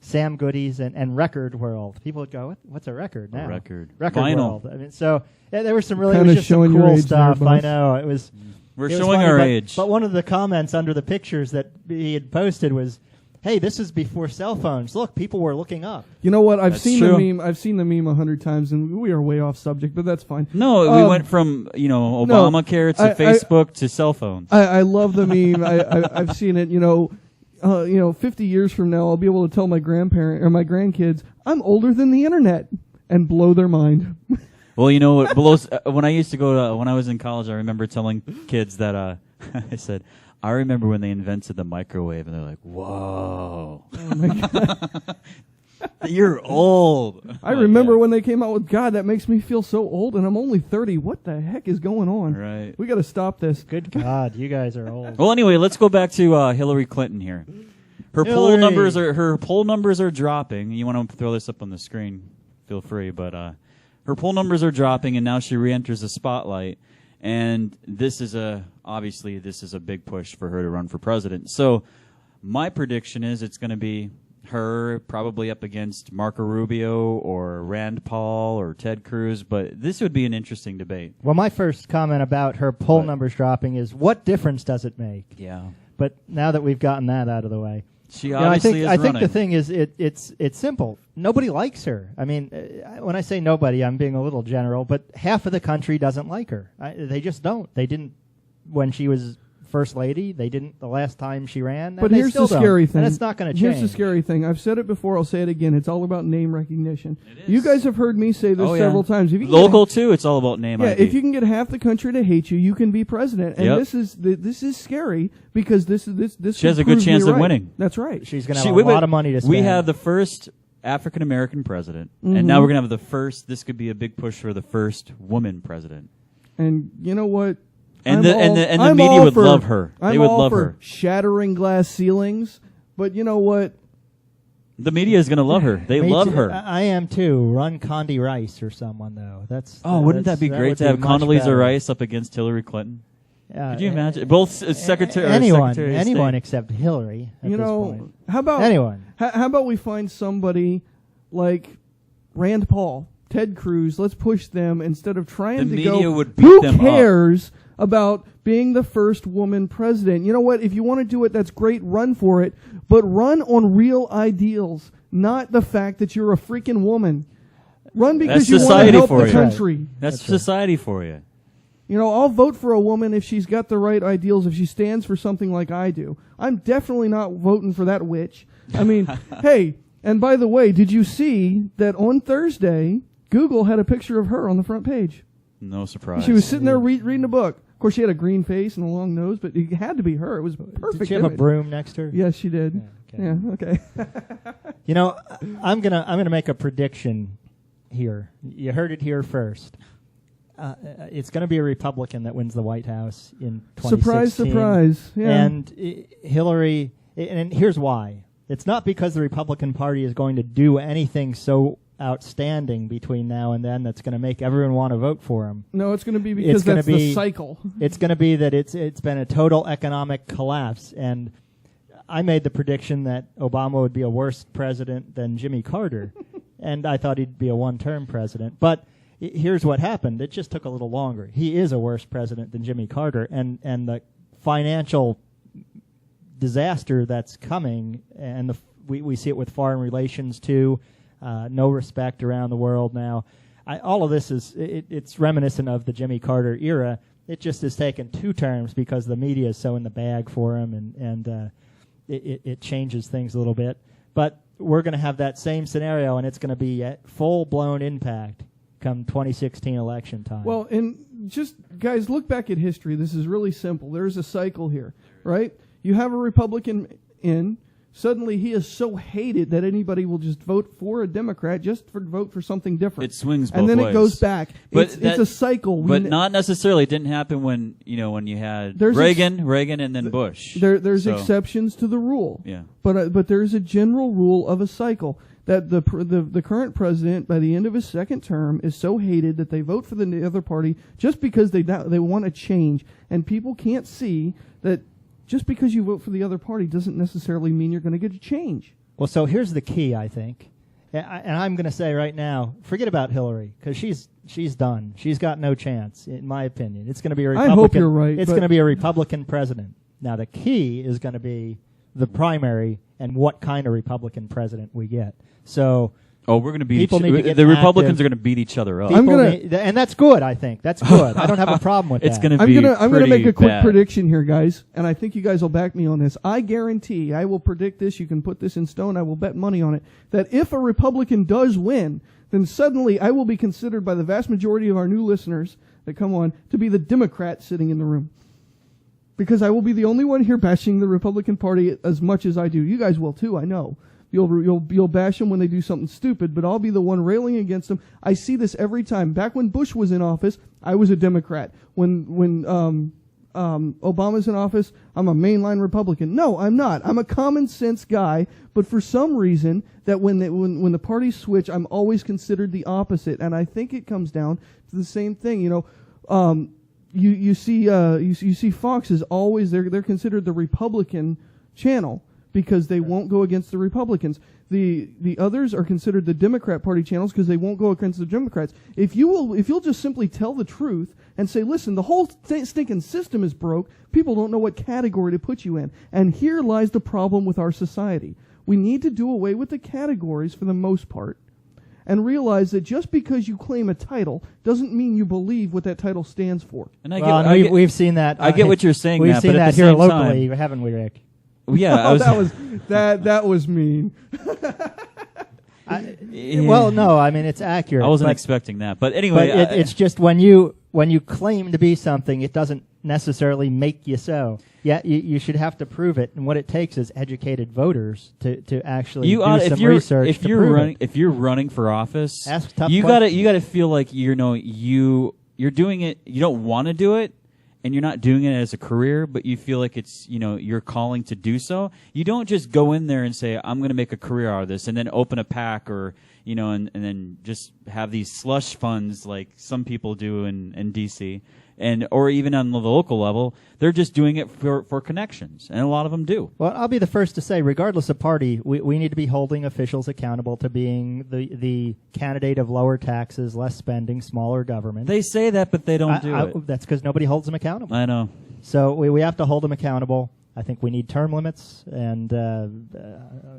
Sam Goody's and Record World. People would go, "What's a record now?" Record Vinyl. World. I mean, so there was some really Kinda it was just some showing your cool age there, stuff. I boss. know it was. We're it was showing funny, our but, age. But one of the comments under the pictures that he had posted was, "Hey, this is before cell phones. Look, people were looking up." You know what? I've That's seen true. the meme. I've seen the meme 100 times, and we are way off subject, but that's fine. No, we went from Obamacare to Facebook to cell phones. I love the meme. I've seen it. 50 years from now, I'll be able to tell my grandparent or my grandkids, I'm older than the internet, and blow their mind. Well, what blows when I used to go to when I was in college, I remember telling kids that I said, I remember when they invented the microwave, and they're like, "Whoa, Oh my God. you're old." I remember when they came out with God. That makes me feel so old, and I'm only 30. What the heck is going on? Right. We got to stop this. Good God, you guys are old. Well, anyway, let's go back to Hillary Clinton here. Her poll numbers are dropping. You want to throw this up on the screen? Feel free, but her poll numbers are dropping, and now she re-enters the spotlight. And this is obviously a big push for her to run for president. So my prediction is it's going to be her probably up against Marco Rubio or Rand Paul or Ted Cruz, but this would be an interesting debate. Well, my first comment about her poll numbers dropping is, what difference does it make? Yeah. But now that we've gotten that out of the way, She obviously is running. I think the thing is, it's simple. Nobody likes her. I mean, when I say nobody, I'm being a little general, but half of the country doesn't like her. They just don't. They didn't when she was first lady. They didn't the last time she ran. But they here's still the scary don't. thing. And it's not going to change. Here's the scary thing. I've said it before. I'll say it again. It's all about name recognition. It is. You guys have heard me say this several times. If you can Local too, it's all about name Yeah, ID. if you can get half the country to hate you, you can be president. And Yep. this is scary because this She has a good proves me chance of right. winning. That's right. She's going to have a lot of money to spend. We have the first African American president, and now we're going to have the first. This could be a big push for the first woman president. And you know what? And I'm the I'm media all would for- love her. They I'm would all love for her. shattering glass ceilings, but you know what? The media is going to love her. They Me love too. her. I am too. Run Condi Rice or someone though. Wouldn't that be great would to have be much Condoleezza better. Rice up against Hillary Clinton? Could you imagine? Both Secretary anyone of State. except Hillary. At You this know, point. how about Anyone. How about we find somebody like Rand Paul, Ted Cruz? Let's push them instead of trying The to go. media would beat Who them up." cares about being the first woman president. You know what? If you want to do it, that's great. Run for it. But run on real ideals, not the fact that you're a freaking woman. Run because you want to help the country. That's society for you. You know, I'll vote for a woman if she's got the right ideals, if she stands for something like I do. I'm definitely not voting for that witch. I mean, hey, and by the way, did you see that on Thursday, Google had a picture of her on the front page? No surprise. She was sitting there reading a book. Of course, she had a green face and a long nose, but it had to be her. It was a perfect. Did she have a broom next to her? Yes, she did. Yeah, okay. You know, I'm gonna make a prediction here. You heard it here first. It's going to be a Republican that wins the White House in 2016. Surprise, surprise. Yeah. And Hillary, and here's why. It's not because the Republican Party is going to do anything so outstanding between now and then that's going to make everyone want to vote for him. No, it's going to be because that's the cycle. It's going to be that it's been a total economic collapse. And I made the prediction that Obama would be a worse president than Jimmy Carter. And I thought he'd be a one-term president. But here's what happened. It just took a little longer. He is a worse president than Jimmy Carter. And the financial disaster that's coming, and we see it with foreign relations too, no respect around the world now. All of this it's reminiscent of the Jimmy Carter era. It just has taken 2 terms because the media is so in the bag for him, and it changes things a little bit. But we're going to have that same scenario, and it's going to be a full-blown impact come 2016 election time. Well, and just, guys, look back at history. This is really simple. There's a cycle here, right? You have a Republican in. Suddenly he is so hated that anybody will just vote for a Democrat just for vote for something different. It swings both ways. And then ways. It goes back. But it's a cycle. But not necessarily. It didn't happen when you had Reagan, and then Bush. There's exceptions to the rule. Yeah. But there's a general rule of a cycle that the current president, by the end of his second term, is so hated that they vote for the other party just because they want a change. And people can't see that just because you vote for the other party doesn't necessarily mean you're going to get a change. Well, so here's the key, I think. And I'm going to say right now, forget about Hillary, because she's done. She's got no chance, in my opinion. It's going to be a Republican. I hope you're right. It's going to be a Republican president. Now, the key is going to be the primary and what kind of Republican president we get. So... we're going to beat the Republicans are going to beat each other up. And that's good, I think. That's good. I don't have a problem with it's that. I'm going to make a quick prediction here, guys, and I think you guys will back me on this. I guarantee, I will predict this, you can put this in stone, I will bet money on it, that if a Republican does win, then suddenly I will be considered by the vast majority of our new listeners that come on to be the Democrat sitting in the room. Because I will be the only one here bashing the Republican Party as much as I do. You guys will too, I know. You'll bash them when they do something stupid, but I'll be the one railing against them. I see this every time. Back when Bush was in office, I was a Democrat. When Obama's in office, I'm a mainline Republican. No, I'm not. I'm a common sense guy, but for some reason that when the parties switch, I'm always considered the opposite, and I think it comes down to the same thing. You see Fox is always they're considered the Republican channel, because they won't go against the Republicans. The others are considered the Democrat Party channels because they won't go against the Democrats. If you'll just simply tell the truth and say, listen, the whole stinking system is broke, people don't know what category to put you in. And here lies the problem with our society. We need to do away with the categories for the most part and realize that just because you claim a title doesn't mean you believe what that title stands for. And we've seen that. I get what you're saying, we've Matt, seen but that here locally, haven't we, Rick? Yeah, that was mean. Well, no, I mean it's accurate. I wasn't expecting that, but anyway, it's just when you claim to be something, it doesn't necessarily make you so. Yeah, you should have to prove it, and what it takes is educated voters to actually do some research. If you're running for office, ask tough you questions. gotta feel like you're doing it. You don't want to do it. And you're not doing it as a career, but you feel like it's, your calling to do so. You don't just go in there and say, I'm going to make a career out of this, and then open a PAC or, and then just have these slush funds like some people do in D.C. And or even on the local level, they're just doing it for connections, and a lot of them do. Well, I'll be the first to say, regardless of party, we need to be holding officials accountable to being the candidate of lower taxes, less spending, smaller government. They say that, but they don't do it. That's because nobody holds them accountable. I know. So we have to hold them accountable. I think we need term limits and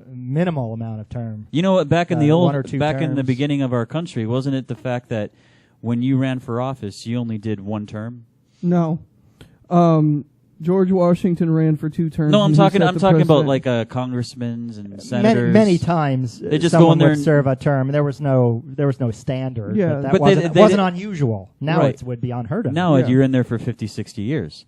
minimal amount of term. You know what? Back in in the beginning of our country, wasn't it the fact that when you ran for office, you only did one term? No. George Washington ran for 2 terms. No, I'm talking about president. like congressmen and senators. Many times they just someone go in there would serve a term. There was no standard. Yeah. That But wasn't unusual. Now Right. it would be unheard of. Now Yeah. you're in there for 50, 60 years.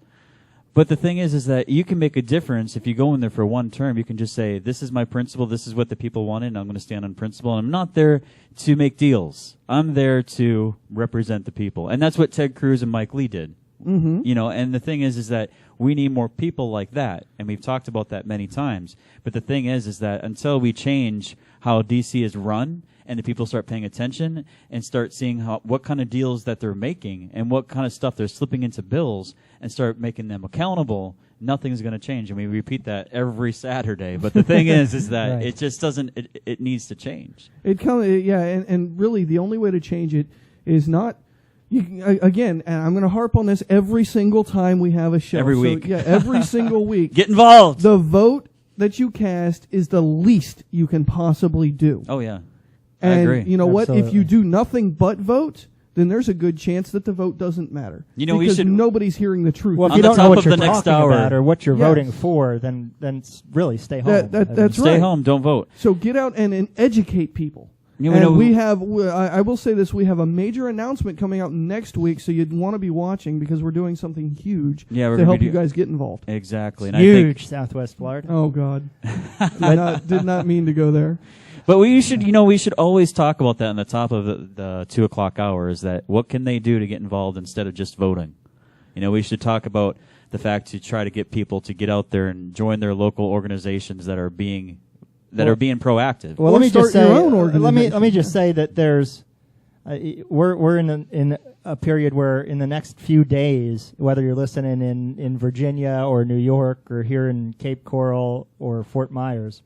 But the thing is that you can make a difference if you go in there for one term. You can just say, this is my principle, this is what the people wanted, and I'm going to stand on principle. And I'm not there to make deals. I'm there to represent the people. And that's what Ted Cruz and Mike Lee did. Mm-hmm. You know, and the thing is that we need more people like that. And we've talked about that many times. But the thing is that until we change how D.C. is run, and the people start paying attention and start seeing what kind of deals that they're making and what kind of stuff they're slipping into bills and start making them accountable, nothing's going to change. And we repeat that every Saturday. But the thing is that Right. it just doesn't, it needs to change. And really the only way to change it is not, again, and I'm going to harp on this every single time we have a show. Every week. Yeah, every single week. Get involved! The vote that you cast is the least you can possibly do. Oh, yeah. And I agree. you know what? If Absolutely. you do nothing but vote, then there's a good chance that the vote doesn't matter. You know, we because should- nobody's hearing the truth. Well, if On you the don't top know what of you're the next talking hour. about or what you're Yes. voting for, then really stay home. That's Stay right. home, don't vote. So get out and educate people. You And know, I will say this, we have a major announcement coming out next week, so you'd want to be watching because we're doing something huge Yeah, we're to gonna help be you guys get involved. Exactly. And Huge, I think, Southwest Florida. Oh, God. did not mean to go there. but we should always talk about that on the top of the 2 o'clock hour, is that what can they do to get involved instead of just voting? You know, we should talk about the fact to try to get people to get out there and join their local organizations that are being proactive. Well, Or let me start just say. your own Let me organization. just say that there's. We're in a period where in the next few days, whether you're listening in Virginia or New York or here in Cape Coral or Fort Myers,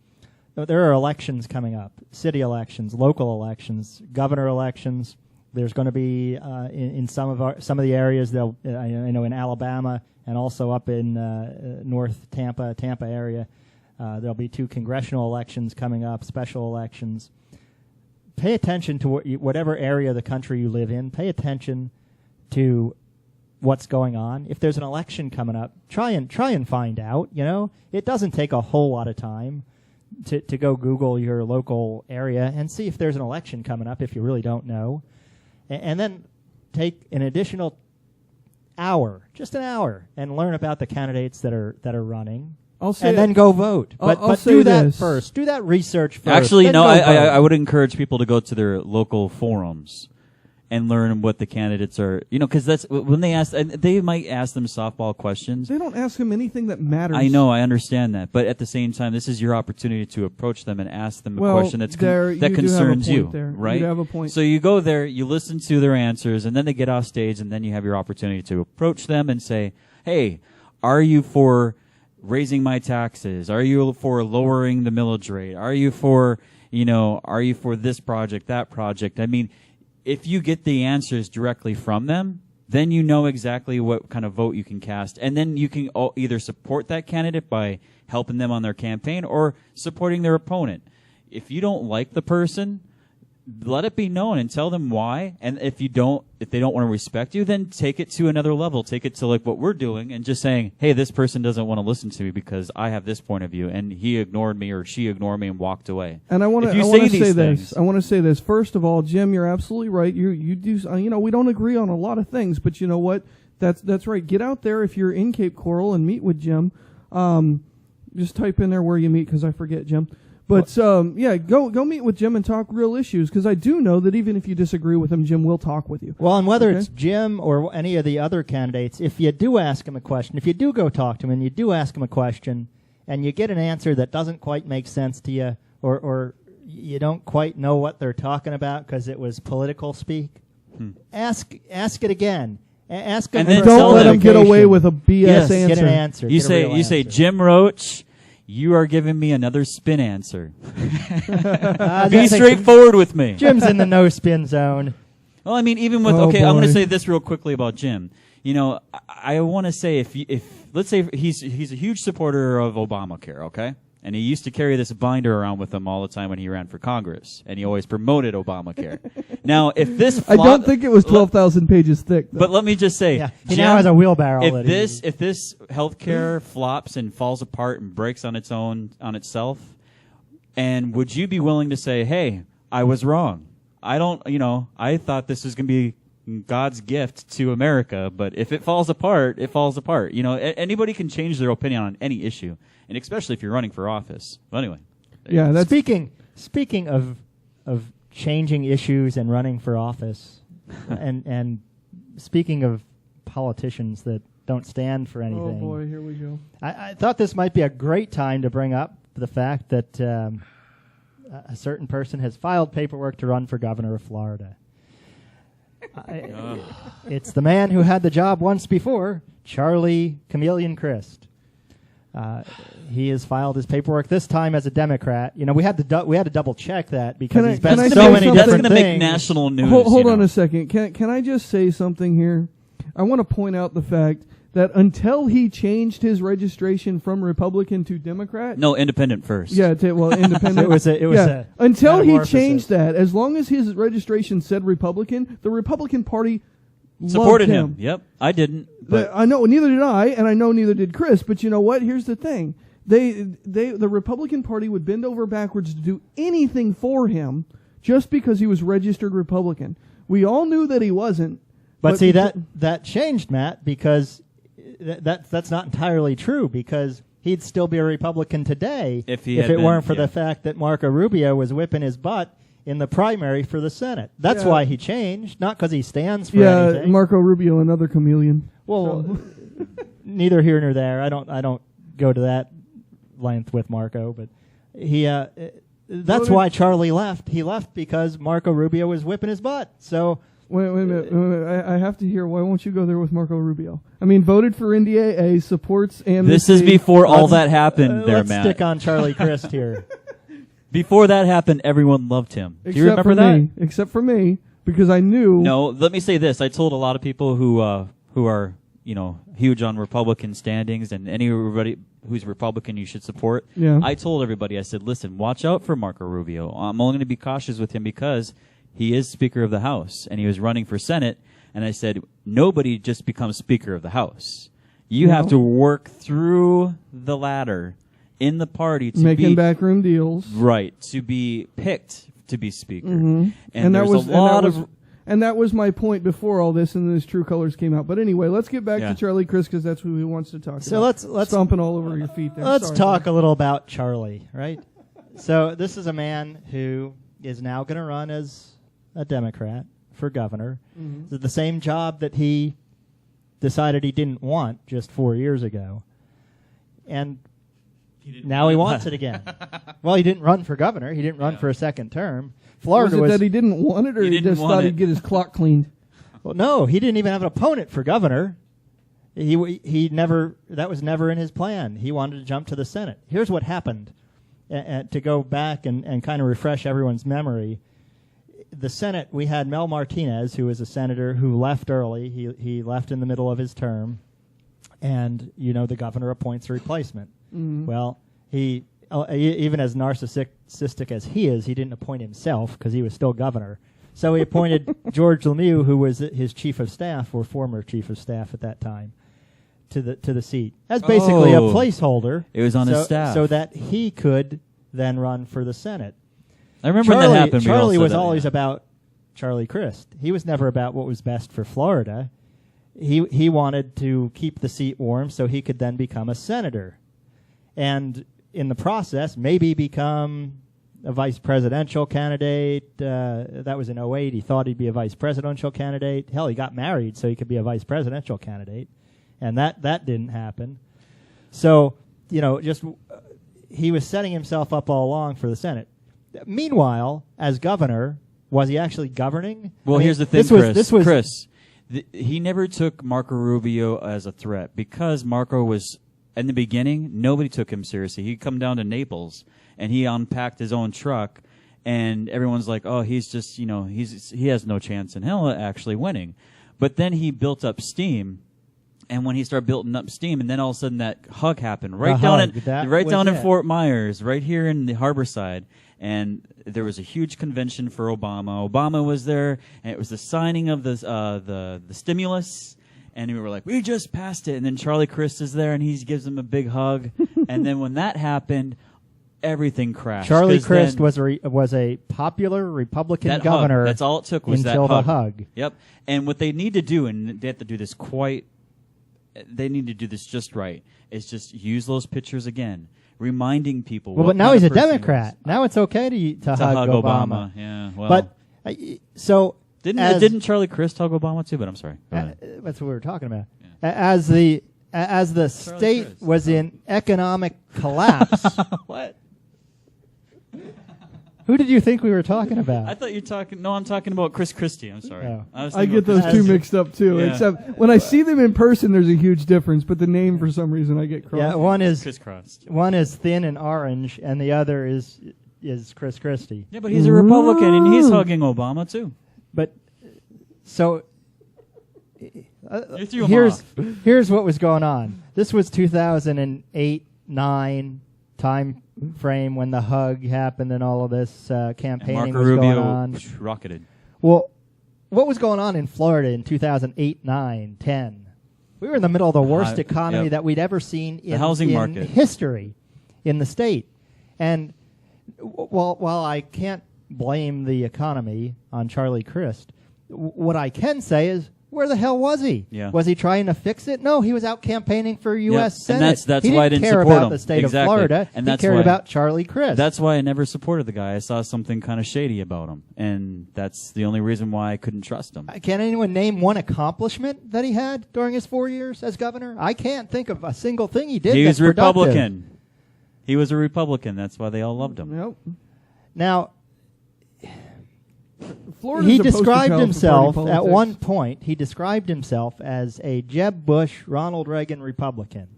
there are elections coming up: city elections, local elections, governor elections. There's going to be in some of the areas. I know in Alabama and also up in North Tampa area. There'll be 2 congressional elections coming up, special elections. Pay attention to whatever area of the country you live in. Pay attention to what's going on. If there's an election coming up, try and find out. You know, it doesn't take a whole lot of time to go Google your local area and see if there's an election coming up if you really don't know, and then take an additional hour, just an hour, and learn about the candidates that are running. I'll say And then go vote. I'll But say do that this. first. Do that research first. Actually, then no, go vote. I would encourage people to go to their local forums and learn what the candidates are, because that's when they ask, and they might ask them softball questions. They don't ask him anything that matters. I know, I understand that, but at the same time, this is your opportunity to approach them and ask them a Well, question that you do have a concerns point you, there. right? You have a point. So you go there, you listen to their answers, and then they get off stage, and then you have your opportunity to approach them and say, "Hey, are you for raising my taxes? Are you for lowering the millage rate? Are you for this project, that project?" I mean, if you get the answers directly from them, then you know exactly what kind of vote you can cast. And then you can either support that candidate by helping them on their campaign or supporting their opponent. If you don't like the person, let it be known and tell them why. And if they don't want to respect you, then take it to another level. Take it to like what we're doing and just saying, "Hey, this person doesn't want to listen to me because I have this point of view, and he ignored me or she ignored me and walked away." And I want If to you say these this. things- I want to say this. First of all, Jim, you're absolutely right. You do. We don't agree on a lot of things, but you know what? That's right. Get out there if you're in Cape Coral and meet with Jim. Just type in there where you meet because I forget, Jim. But go meet with Jim and talk real issues because I do know that even if you disagree with him, Jim will talk with you. Well, and whether Okay. it's Jim or any of the other candidates, if you do ask him a question, if you do go talk to him and you do ask him a question, and you get an answer that doesn't quite make sense to you, or you don't quite know what they're talking about because it was political speak, ask it again Ask him. And then Don't tell let them- him get away with a BS Yes, answer. Get an answer. You Get a real say, answer. Jim Roach, you are giving me another spin answer. I Be think straightforward with me. Jim's in the no spin zone. Well, I mean, even with Oh, okay, I'm going to boy. say this real quickly about Jim. You know, I want to say if let's say he's a huge supporter of Obamacare, okay, and he used to carry this binder around with him all the time when he ran for Congress, and he always promoted Obamacare. Now, if this I don't think it was 12,000 pages thick. Though. But let me just say, Yeah, he Jim, now has a wheelbarrow. if that he this uses. if this healthcare flops and falls apart and breaks on itself, and would you be willing to say, "Hey, I was wrong. I don't, I thought this was going to be God's gift to America, but if it falls apart, it falls apart." Anybody can change their opinion on any issue, and especially if you're running for office. But anyway, yeah, that's Speaking of changing issues and running for office, and speaking of politicians that don't stand for anything. Oh boy, here we go. I thought this might be a great time to bring up the fact that a certain person has filed paperwork to run for governor of Florida. It's the man who had the job once before, Charlie Chameleon Christ. He has filed his paperwork this time as a Democrat. We had to double check that because he's been can I so say many something? that's different going to make things. national news. Hold on a second. Can I just say something here? I want to point out the fact that until he changed his registration from Republican to Democrat, No, independent first. independent. It was a until he metamorphosis. changed that, as long as his registration said Republican, the Republican Party Supported loved him. Yep, I didn't. But I know, neither did I, and I know neither did Chris. But you know what? Here's the thing: the Republican Party would bend over backwards to do anything for him just because he was registered Republican. We all knew that he wasn't. But see, that changed, Matt, because that's not entirely true, because he'd still be a Republican today if it weren't for the fact that Marco Rubio was whipping his butt in the primary for the Senate. That's why he changed, not because he stands for anything. Marco Rubio, another chameleon. Well, neither here nor there. I don't go to that length with Marco, but he that's why Charlie left. He left because Marco Rubio was whipping his butt. So Wait a minute. I have to hear. Why won't you go there with Marco Rubio? I mean, voted for NDAA, supports amnesty. this is before all that happened, let's Matt. stick on Charlie Crist here. Before that happened, everyone loved him. Do you remember that? Except for me, because I knew. No, let me say this. I told a lot of people who are huge on Republican standings, and anybody who's Republican you should support. Yeah. I told everybody, I said, listen, watch out for Marco Rubio. I'm only going to be cautious with him because he is Speaker of the House, and he was running for Senate. And I said, nobody just becomes Speaker of the House. You have to work through the ladder in the party to making be backroom deals. right, to be picked to be Speaker. Mm-hmm. And that there's was a lot of and that was my point before all this, and then his true colors came out. But anyway, let's get back Yeah. to Charlie Crist, because that's who he wants to talk So about. let's stomping all over your feet there. Let's Sorry, talk man. a little about Charlie, right? So this is a man who is now going to run as a Democrat for governor. Mm-hmm. This is the same job that he decided he didn't want just 4 years ago. And now he wants it again. Well, he didn't run for governor. He didn't run for a second term. Florida Was it that he didn't want it, or He he didn't just want thought it. he'd get his clock cleaned? Well, no, he didn't even have an opponent for governor. He never, that was never in his plan. He wanted to jump to the Senate. Here's what happened, to go back and kind of refresh everyone's memory. The Senate, we had Mel Martinez, who was a senator who left early. He left in the middle of his term, and the governor appoints a replacement. Mm-hmm. Well, he even as narcissistic as he is, he didn't appoint himself because he was still governor. So he appointed George Lemieux, who was his chief of staff or former chief of staff at that time, to the seat as basically a placeholder. It was on his staff, so that he could then run for the Senate. I remember when that happened. Charlie was that, always about Charlie Crist. He was never about what was best for Florida. He wanted to keep the seat warm so he could then become a senator, and in the process maybe become a vice presidential candidate. That was in 2008. He thought he'd be a vice presidential candidate. Hell, he got married so he could be a vice presidential candidate, and that didn't happen. So he was setting himself up all along for the Senate. Meanwhile, as governor, was he actually governing? Well, I mean, here's the thing, this was Chris. he never took Marco Rubio as a threat because Marco was, in the beginning, nobody took him seriously. He'd come down to Naples, and he unpacked his own truck, and everyone's like, oh, he's just, he has no chance in hell actually winning. But then he built up steam, and when he started building up steam, and then all of a sudden that hug happened right down in Fort Myers, right here in the harbor side. And there was a huge convention for Obama. Obama was there, and it was the signing of the stimulus. And we were like, we just passed it. And then Charlie Crist is there, and he gives him a big hug. And then when that happened, everything crashed. Charlie Crist was a popular Republican governor. That's all it took was until that the hug. Yep. And what they need to do, and they have to do this they need to do this just right, is just use those pictures again. Reminding people. Well, but now he's a Democrat. Now it's okay to hug Obama. Yeah. Well, but so didn't Charlie Crist hug Obama too? But I'm sorry. That's what we were talking about. Yeah. As the state Crist. was in economic collapse. What? Who did you think we were talking about? I thought you were talking. No, I'm talking about Chris Christie. I'm sorry. Oh. I get those two mixed up too. Yeah. Except when I see them in person, there's a huge difference. But the name, for some reason, I get crossed. Yeah, one is crisscrossed. One is thin and orange, and the other is Chris Christie. Yeah, but he's a Republican, and he's hugging Obama too. But so You threw him here's what was going on. This was 2008-9 time frame when the hug happened and all of this campaigning was going on. Rocketed. Well, what was going on in Florida in 2008, 9, 10? We were in the middle of the worst economy that we'd ever seen in housing market history in the state. And while I can't blame the economy on Charlie Crist, what I can say is, where the hell was he? Yeah. Was he trying to fix it? No, he was out campaigning for U.S. Senate. And that's he why I didn't didn't care support about him. the state Exactly. of Florida. And he that's cared why, about Charlie Crist. That's why I never supported the guy. I saw something kind of shady about him, and that's the only reason why I couldn't trust him. Can anyone name one accomplishment that he had during his 4 years as governor? I can't think of a single thing he did. He was that's productive. Republican. He was a Republican. That's why they all loved him. Yep. Now, Florida's he a poster described child for himself party at politics. one point. He described himself as a Jeb Bush, Ronald Reagan Republican.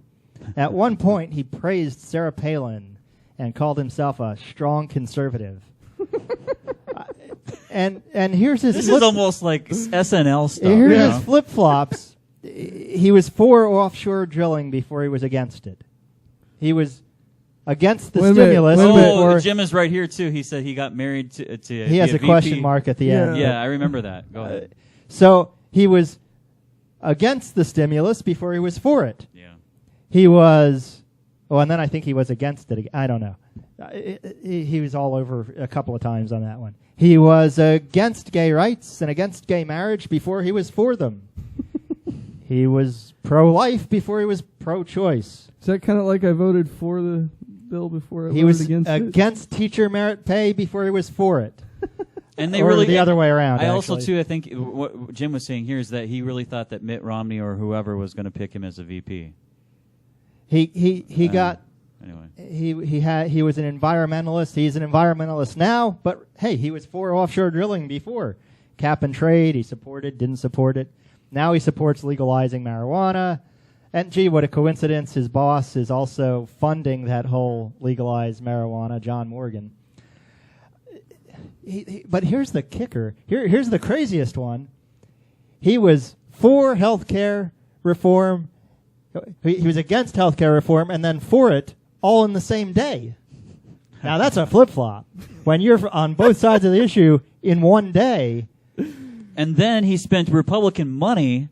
At one point, he praised Sarah Palin and called himself a strong conservative. And here's his. This is almost like SNL stuff. Here's his flip flops. He was for offshore drilling before he was against it. He was against the stimulus. Oh, Jim is right here too. He said he got married to he has a VP. question mark at the end. Yeah, I remember that. Go ahead. So he was against the stimulus before he was for it. Yeah. He was, and then I think he was against it. I don't know. He was all over a couple of times on that one. He was against gay rights and against gay marriage before he was for them. He was pro-life before he was pro-choice. Is that kind of like I voted for the bill before I He voted was against it? teacher merit pay before he was for it. And they or really the other way around. I also actually. too. I think what Jim was saying here is that he really thought that Mitt Romney or whoever was going to pick him as a VP. He got. Anyway, He was an environmentalist. He's an environmentalist now, but hey, he was for offshore drilling before. Cap and trade, he supported, didn't support it. Now he supports legalizing marijuana. And gee, what a coincidence, his boss is also funding that whole legalized marijuana, John Morgan. But here's the kicker. Here's the craziest one. He was for health care reform. He was against health care reform and then for it all in the same day. Now, that's a flip-flop. When you're on both sides of the issue in one day. And then he spent Republican money,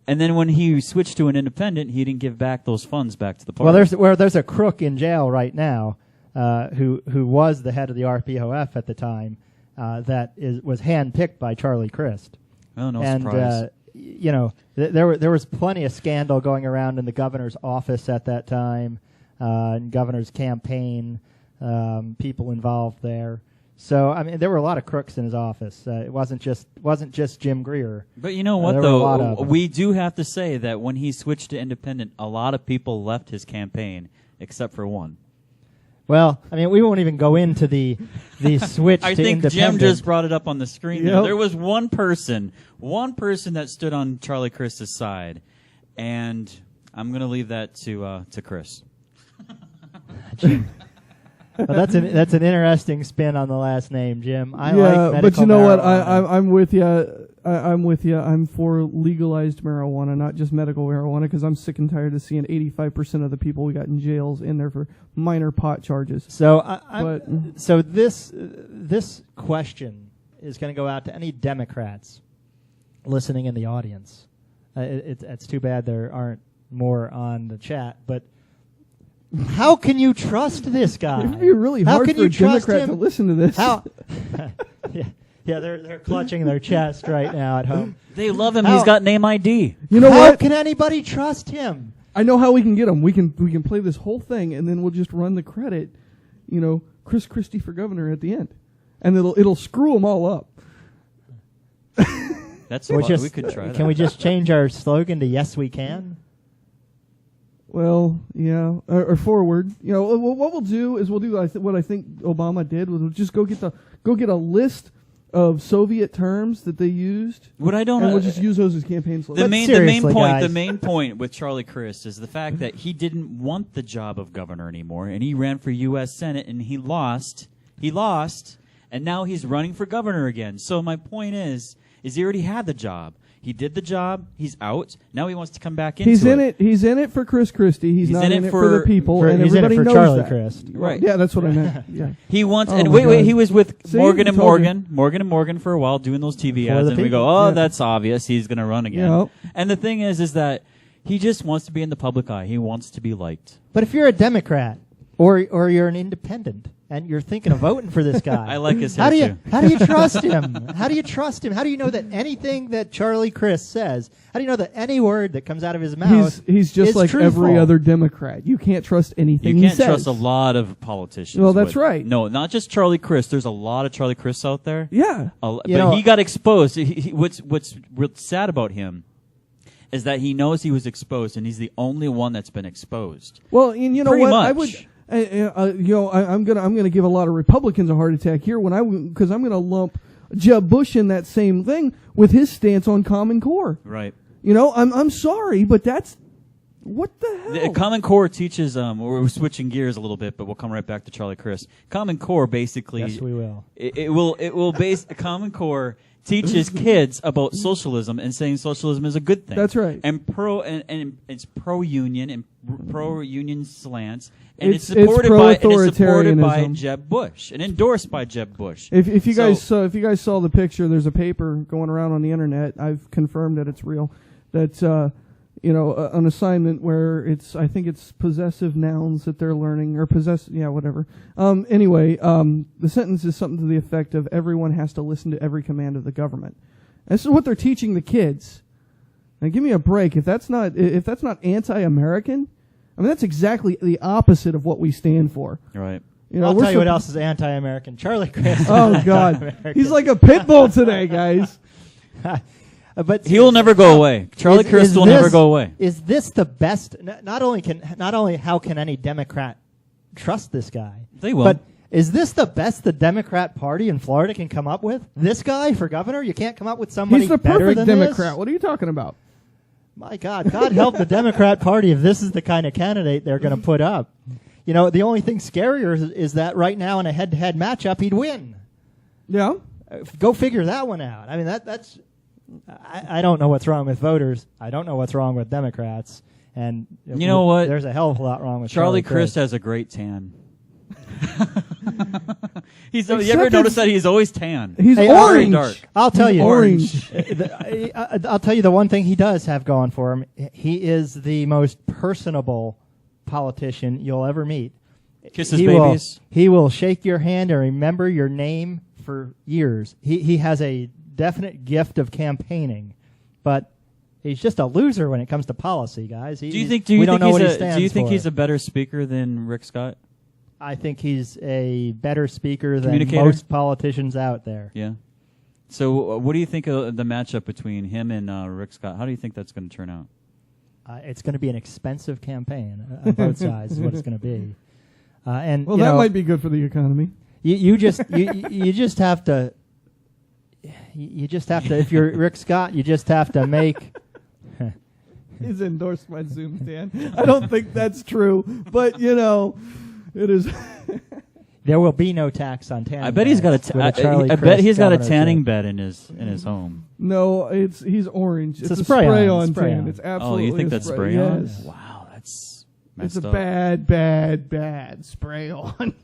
and then when he switched to an independent, he didn't give back those funds back to the party. Well, there's a crook in jail right now who was the head of the RPOF at the time that was handpicked by Charlie Crist. Oh, no and, surprise. There was plenty of scandal going around in the governor's office at that time, and governor's campaign, people involved there. So I mean, there were a lot of crooks in his office. It wasn't just Jim Greer. But you know what, though? We do have to say that when he switched to independent, a lot of people left his campaign, except for one. Well, I mean, we won't even go into the switch I to think independent. Jim just brought it up on the screen. Yep. There was one person that stood on Charlie Crist's side, and I'm going to leave that to Chris. Well, that's an interesting spin on the last name, Jim. I like medical but you know what? marijuana. I'm with you. I'm with you. I'm for legalized marijuana, not just medical marijuana, because I'm sick and tired of seeing 85% of the people we got in jails in there for minor pot charges. So so this question is going to go out to any Democrats listening in the audience. It's too bad there aren't more on the chat, but how can you trust this guy? It would be really How hard can for you a trust Democrat him? to listen to this. How? Yeah, they're clutching their chest right now at home. They love him. How- He's got name ID. You know How what? can anybody trust him? I know how we can get them. We can play this whole thing, and then we'll just run the credit. Chris Christie for governor at the end, and it'll screw them all up. That's Or what just, we could try. Can we just change our slogan to "Yes, we can"? Well, yeah, or forward. What we'll do is we'll do what I think Obama did. We'll just go get a list of Soviet terms that they used. What I don't and know. we'll just use those as campaign slogans. The main point with Charlie Crist is the fact that he didn't want the job of governor anymore, and he ran for U.S. Senate, and he lost, and now he's running for governor again. So my point is he already had the job. He did the job. He's out. Now he wants to come back into it. He's in it for Chris Christie. He's not in it for the people, and he's everybody in it for knows Charlie that. Crist. Right. Yeah, that's what I meant. Yeah. He wants, Oh and my wait, God. he was with See, Morgan I and told you. Morgan for a while doing those TV For ads, the and we people. go, oh, Yeah. that's obvious. He's going to run again. Yeah. And the thing is that he just wants to be in the public eye. He wants to be liked. But if you're a Democrat or you're an independent and you're thinking of voting for this guy, I like his how hair, do too. how do you trust him? How do you trust him? How do you know that anything that Charlie Crist says? How do you know that any word that comes out of his mouth He's just is like truthful? every other Democrat. You can't trust anything You he can't says. trust a lot of politicians. Well, that's right. No, not just Charlie Crist. There's a lot of Charlie Crists out there. Yeah. But You know- he got exposed. What's real sad about him is that he knows he was exposed, and he's the only one that's been exposed. Well, and you know Pretty what? much. I would. I'm gonna give a lot of Republicans a heart attack here because I'm gonna lump Jeb Bush in that same thing with his stance on Common Core. Right. I'm sorry, but that's what the hell. The Common Core teaches. We're switching gears a little bit, but we'll come right back to Charlie Crist. Common Core basically. Yes, we will. It will base Common Core teaches kids about socialism and saying socialism is a good thing. That's right. And it's pro union and pro union slants, and It's supported by pro-authoritarianism. Jeb Bush and endorsed by Jeb Bush. If you guys saw the picture, there's a paper going around on the internet. I've confirmed that it's real. That's an assignment where I think it's possessive nouns that they're learning or whatever. Anyway, the sentence is something to the effect of everyone has to listen to every command of the government. This is what they're teaching the kids. Now, give me a break. If that's not anti-American, I mean that's exactly the opposite of what we stand for. Right. I'll tell you what else is anti-American. Charlie Crist. Oh God, he's like a pit bull today, guys. But He will never go away. Charlie Crist will never go away. Is this the best? Not only how can any Democrat trust this guy, They will. but is this the best the Democrat Party in Florida can come up with? This guy for governor? You can't come up with somebody He's the better perfect than Democrat. this? What are you talking about? My God, God help the Democrat Party if this is the kind of candidate they're going to put up. The only thing scarier is that right now in a head-to-head matchup, he'd win. Yeah. Go figure that one out. I mean, that's. I don't know what's wrong with voters. I don't know what's wrong with Democrats. And You know what? There's a hell of a lot wrong with Charlie Crist Crist. has a great tan. You Except ever notice it's- that he's always tan? He's Hey, orange. dark. I'll tell He's you. orange. I'll tell you the one thing he does have going for him. He is the most personable politician you'll ever meet. Kisses he babies. He will shake your hand and remember your name for years. He has a definite gift of campaigning, but he's just a loser when it comes to policy, guys. Do you think he's a better speaker than Rick Scott? I think he's a better speaker than Communicator? most politicians out there. Yeah. So what do you think of the matchup between him and Rick Scott? How do you think that's going to turn out? It's going to be an expensive campaign on both sides is what it's going to be. And Well, that might be good for the economy. You just have to. You just have to. If you're Rick Scott, you just have to make. He's endorsed by Zoom, Dan. I don't think that's true, but it is. There will be no tax on tanning. I bet he's got I bet he's got a tanning bed in his home. No, he's orange. It's a spray-on tan. It's absolutely. Oh, you think that's spray-on? Yes. Wow, that's messed it's a up. bad spray-on.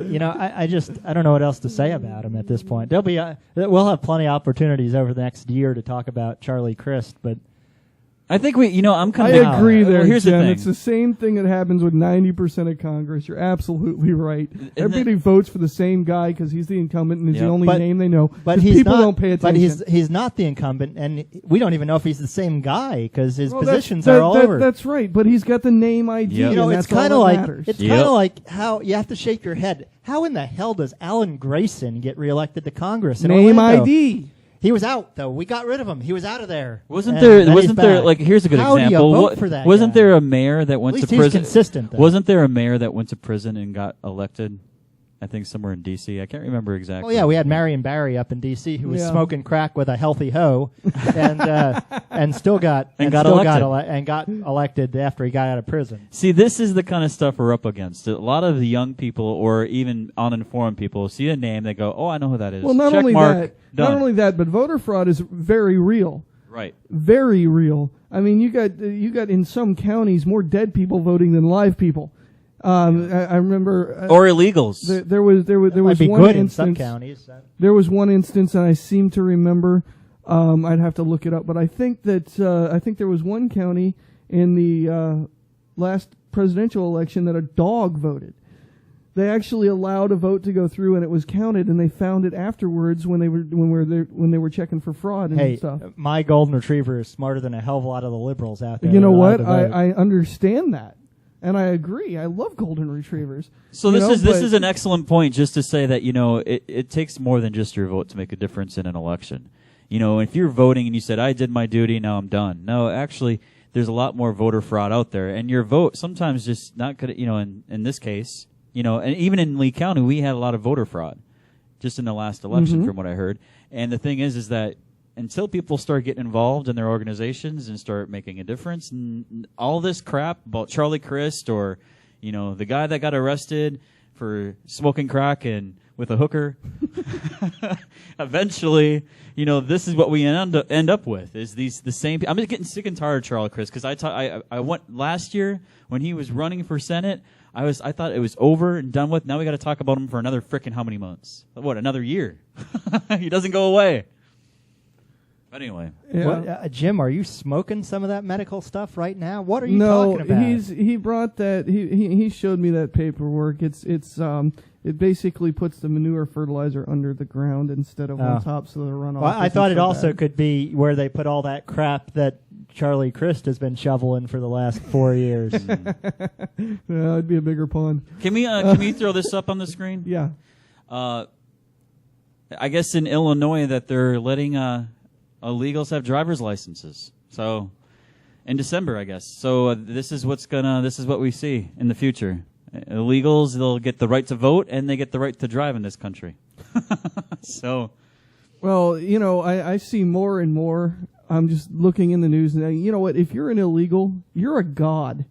I don't know what else to say about him at this point. We'll have plenty of opportunities over the next year to talk about Charlie Crist, but I think I'm I agree there, here's Jim. the thing. It's the same thing that happens with 90% of Congress. You're absolutely right. Everybody votes for the same guy because he's the incumbent and he's the only name they know. But people don't pay attention. But he's not the incumbent, and we don't even know if he's the same guy because his positions are all over. That's right, but he's got the name ID. Yep. And it's kind of like how you have to shake your head. How in the hell does Alan Grayson get reelected to Congress? Name ID. He was out though. We got rid of him. He was out of there. Wasn't there like here's a good How example. Do you vote for that wasn't guy? there a mayor that went At least to prison? He's consistent. Though. Wasn't there a mayor that went to prison and got elected? I think somewhere in D.C. I can't remember exactly. Oh yeah, we had Marion Barry up in D.C. who was smoking crack with a healthy hoe, and still got elected after he got out of prison. See, this is the kind of stuff we're up against. A lot of the young people, or even uninformed people, see a name, they go, "Oh, I know who that is." Well, not Check only mark, that, done. not only that, but voter fraud is very real. Right. Very real. I mean, you got in some counties more dead people voting than live people. I remember, or illegals. There was be one good instance. in some counties. There was one instance, and I seem to remember. I'd have to look it up, but I think there was one county in the last presidential election that a dog voted. They actually allowed a vote to go through, and it was counted, and they found it afterwards when they were checking for fraud and stuff. My golden retriever is smarter than a hell of a lot of the liberals out there. You know what? I understand that. And I agree. I love golden retrievers. So this is an excellent point, just to say that it takes more than just your vote to make a difference in an election. If you're voting and you said, "I did my duty, now I'm done." No, actually, there's a lot more voter fraud out there, and your vote sometimes just not good. In this case, and even in Lee County, we had a lot of voter fraud, just in the last election, from what I heard. And the thing is that until people start getting involved in their organizations and start making a difference, and all this crap about Charlie Crist or, the guy that got arrested for smoking crack and with a hooker, eventually, this is what we end up with is the same. I'm just getting sick and tired of Charlie Crist because I went last year when he was running for Senate. I thought it was over and done with. Now we got to talk about him for another frickin' how many months? What, another year? He doesn't go away. But anyway, Jim, are you smoking some of that medical stuff right now? What are you talking about? No, he brought that. He showed me that paperwork. It basically puts the manure fertilizer under the ground instead of on top, so the runoff. Well, I thought it also could be where they put all that crap that Charlie Crist has been shoveling for the last 4 years. Yeah, it'd be a bigger pond. Can we throw this up on the screen? Yeah. I guess in Illinois that they're letting illegals have driver's licenses. So in December, I guess. So this is what we see in the future. Illegals, they'll get the right to vote and they get the right to drive in this country. So, well, I see more and more. I'm just looking in the news, and you know what? If you're an illegal, you're a god.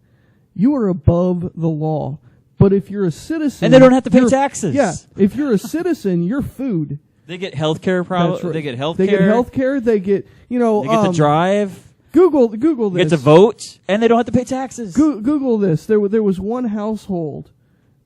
You are above the law. But if you're a citizen, and they don't have to pay taxes. Yeah, if you're a citizen, you're food. They get health care. Right. They get health care. They get health care. They get They get to drive. Google this. They get to vote, and they don't have to pay taxes. Google this. There was one household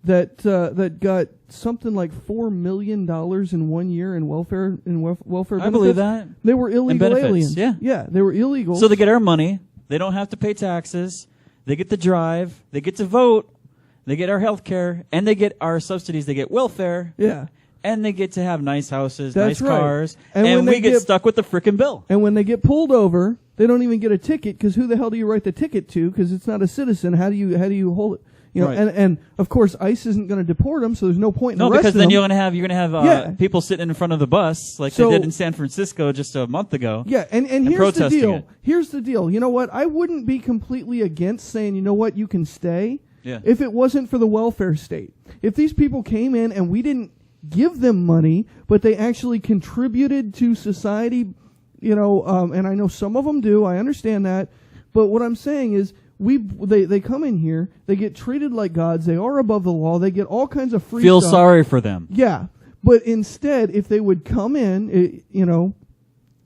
that got something like $4 million in 1 year in welfare benefits. I believe that. They were illegal aliens. Yeah, they were illegal. So they get our money. They don't have to pay taxes. They get to drive. They get to vote. They get our health care, and they get our subsidies. They get welfare. Yeah. And they get to have nice houses, That's nice right. cars, and we get stuck with the frickin' bill. And when they get pulled over, they don't even get a ticket because who the hell do you write the ticket to? Because it's not a citizen. How do you hold it? You know, Right. and of course ICE isn't going to deport them, so there's no point in No, arresting because then them. you're gonna have people sitting in front of the bus like So- they did in San Francisco just a month ago. Yeah, and here's the protesting deal. it. Here's the deal. You know what? I wouldn't be completely against saying, you know what, you can stay Yeah. if it wasn't for the welfare state. If these people came in and we didn't give them money, but they actually contributed to society, you know, and I know some of them do. I understand that. But what I'm saying is they come in here, they get treated like gods, they are above the law, they get all kinds of free Feel stuff. sorry for them. Yeah. But instead, if they would come in, you know,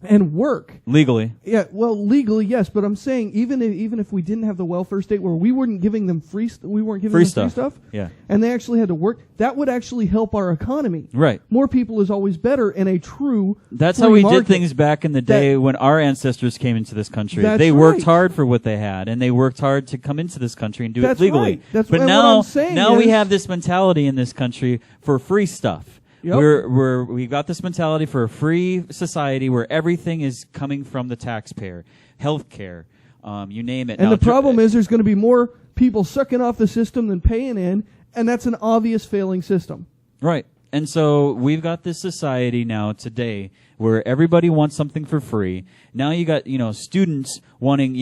and work. Legally. Yeah, well, legally, yes, but I'm saying even if we didn't have the welfare state where we weren't giving them free stuff, Yeah. and they actually had to work, that would actually help our economy. Right. More people is always better, and a true That's free how we market. did things back in the day when our ancestors came into this country. That's They worked right. hard for what they had, and they worked hard to come into this country and do That's it legally. right. That's but and now, what I'm saying now we is- have this mentality in this country for free stuff. Yep. We've got this mentality for a free society where everything is coming from the taxpayer, healthcare, you name it. And Now, the problem is there's going to be more people sucking off the system than paying in, and that's an obvious failing system. Right. And so we've got this society now today where everybody wants something for free. Now you got, students wanting,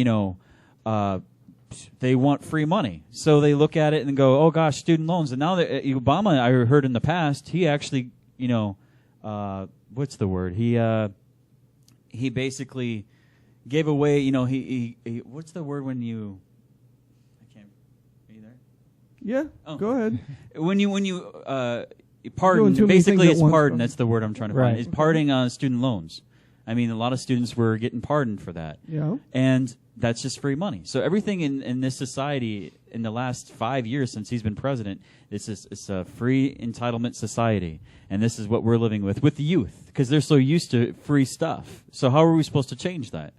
they want free money. So they look at it and go, oh gosh, student loans. And now that Obama, I heard in the past, he actually, what's the word? He basically gave away, he what's the word when you, I can't, are you there? Yeah, Oh. go ahead. When you Doing pardon, too many basically things it's at once, pardon. though. That's the word I'm trying to Right. find. Is pardoning student loans. I mean, a lot of students were getting pardoned for that. Yeah. And that's just free money. So everything in this society in the last 5 years since he's been president, it's a free entitlement society. And this is what we're living with the youth, because they're so used to free stuff. So how are we supposed to change that?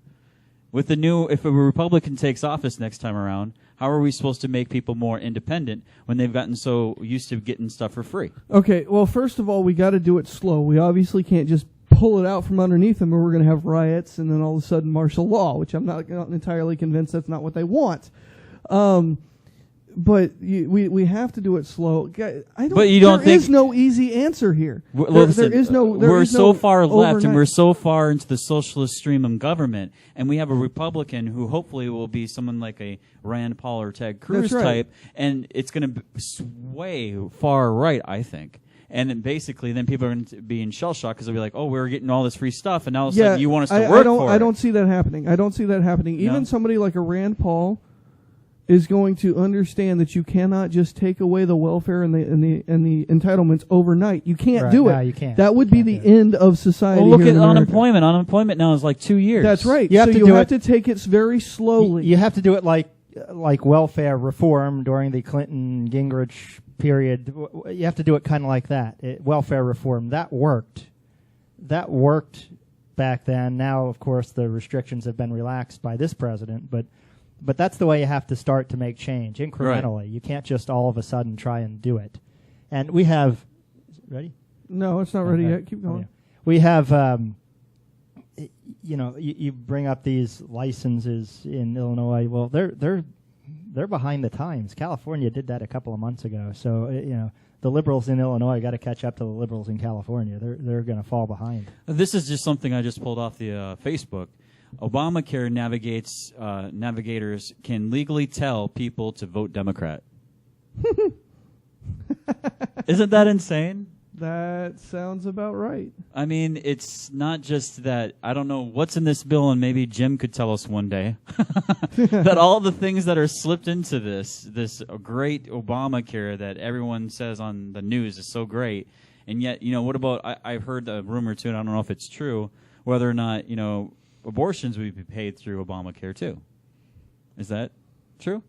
With if a Republican takes office next time around, how are we supposed to make people more independent when they've gotten so used to getting stuff for free? Okay, well, first of all, we got to do it slow. We obviously can't just pull it out from underneath them, or we're going to have riots and then all of a sudden martial law, which I'm not entirely convinced that's not what they want. But we have to do it slow. But you don't there think- is no easy answer here. Listen, there is no. we're so far left, and overnight- we're so far into the socialist stream of government, and we have a Republican who hopefully will be someone like a Rand Paul or Ted Cruz That's right. type, and it's going to sway far right, I think. And then basically, then people are going to be in shell shock because they'll be like, "Oh, we're getting all this free stuff, and now all of a sudden you want us to work for it." I don't see that happening. I don't see that happening. Even No? somebody like a Rand Paul is going to understand that you cannot just take away the welfare and the entitlements overnight. You can't Right. do it. No, you can't. That would be Can't the do it. end of society. Well, look here at in America. unemployment. Unemployment now is like 2 years. That's right. You have so to you do have it- to take it very slowly. You have to do it like welfare reform during the Clinton Gingrich period. You have to do it kind of like that. Welfare reform that worked. That worked back then. Now, of course, the restrictions have been relaxed by this president, but that's the way you have to start to make change incrementally. Right. You can't just all of a sudden try and do it. And we have ready. No, it's not ready Okay. yet. Keep going. Yeah. We have, you bring up these licenses in Illinois. Well, they're behind the times. California did that a couple of months ago. So, the liberals in Illinois got to catch up to the liberals in California. They're going to fall behind. This is just something I just pulled off the Facebook. Obamacare navigators can legally tell people to vote Democrat. Isn't that insane? That sounds about right. I mean, it's not just that. I don't know what's in this bill, and maybe Jim could tell us one day that all the things that are slipped into this great Obamacare that everyone says on the news is so great, and yet, what about? I've heard a rumor too, and I don't know if it's true, whether or not abortions would be paid through Obamacare too. Is that true?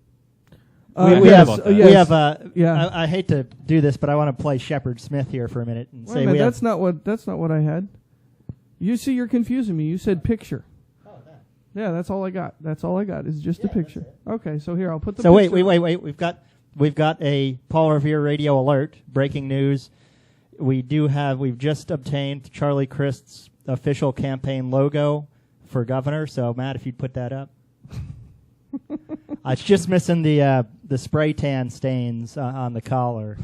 We yes, have, yes. yeah. I hate to do this, but I want to play Shepard Smith here for a minute and Wait say a minute, we have. that's not what I had. You see, you're confusing me. You said picture. Oh, that. Yeah, that's all I got. That's all I got is just a picture. Okay, so here I'll put the. So picture. wait. We've got a Paul Revere radio alert. Breaking news. We've just obtained Charlie Crist's official campaign logo for governor. So Matt, if you'd put that up. It's just missing the the spray tan stains on the collar.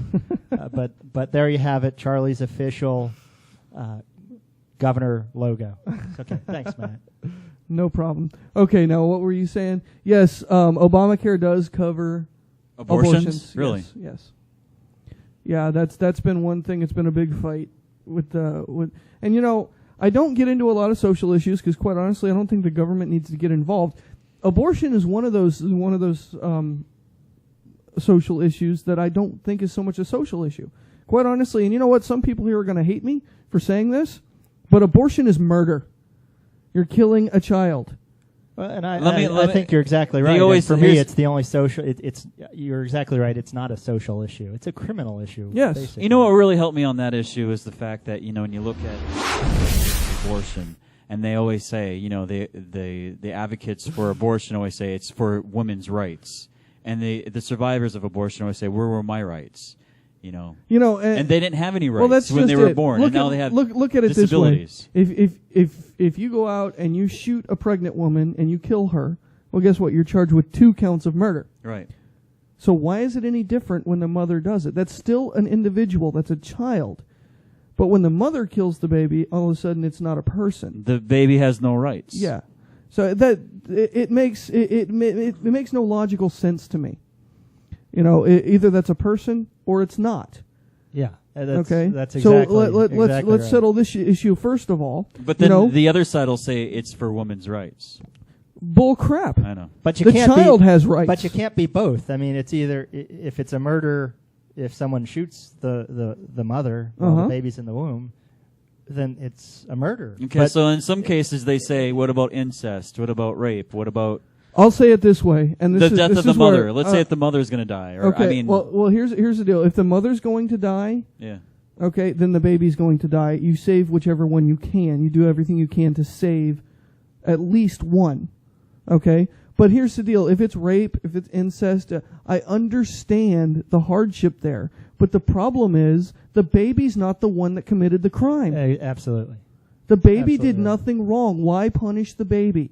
But there you have it, Charlie's official governor logo. Okay, thanks, Matt. No problem. Okay, now what were you saying? Yes, Obamacare does cover abortions. Really? Yes. Yeah, that's been one thing. It's been a big fight with and you know, I don't get into a lot of social issues because, quite honestly, I don't think the government needs to get involved. Abortion is one of those social issues that I don't think is so much a social issue. Quite honestly, and you know what? Some people here are going to hate me for saying this, but abortion is murder. You're killing a child. And I think you're exactly right. For me, it's the only social. You're exactly right. It's not a social issue. It's a criminal issue. Yes. Basically. You know what really helped me on that issue is the fact that, you know, when you look at abortion, and they always say, you know, the advocates for abortion always say it's for women's rights, and the survivors of abortion always say, where were my rights? You know, and they didn't have any rights when they were born, and now they have look at it disabilities. This way. If you go out and you shoot a pregnant woman and you kill her, well, guess what? You're charged with 2 counts of murder. Right. So why is it any different when the mother does it? That's still an individual. That's a child. But when the mother kills the baby, all of a sudden it's not a person. The baby has no rights. Yeah. So that it makes no logical sense to me. You know, either that's a person or it's not. Yeah. Okay. That's exactly. So let's right. settle this issue first of all. But then the other side will say it's for women's rights. Bull crap. I know. But the child has rights. But you can't be both. I mean, it's either if it's a murder, if someone shoots the mother while the baby's in the womb, then it's a murder. Okay. But so in some cases they say, what about incest? What about rape? What about I'll say it this way, and the death of the mother? Let's say if the mother's going to die. Or, okay. I mean, well, here's the deal. If the mother's going to die, yeah. Okay, then the baby's going to die. You save whichever one you can. You do everything you can to save at least one. Okay? But here's the deal. If it's rape, if it's incest, I understand the hardship there. But the problem is the baby's not the one that committed the crime. Absolutely. The baby Absolutely. did nothing wrong. Why punish the baby?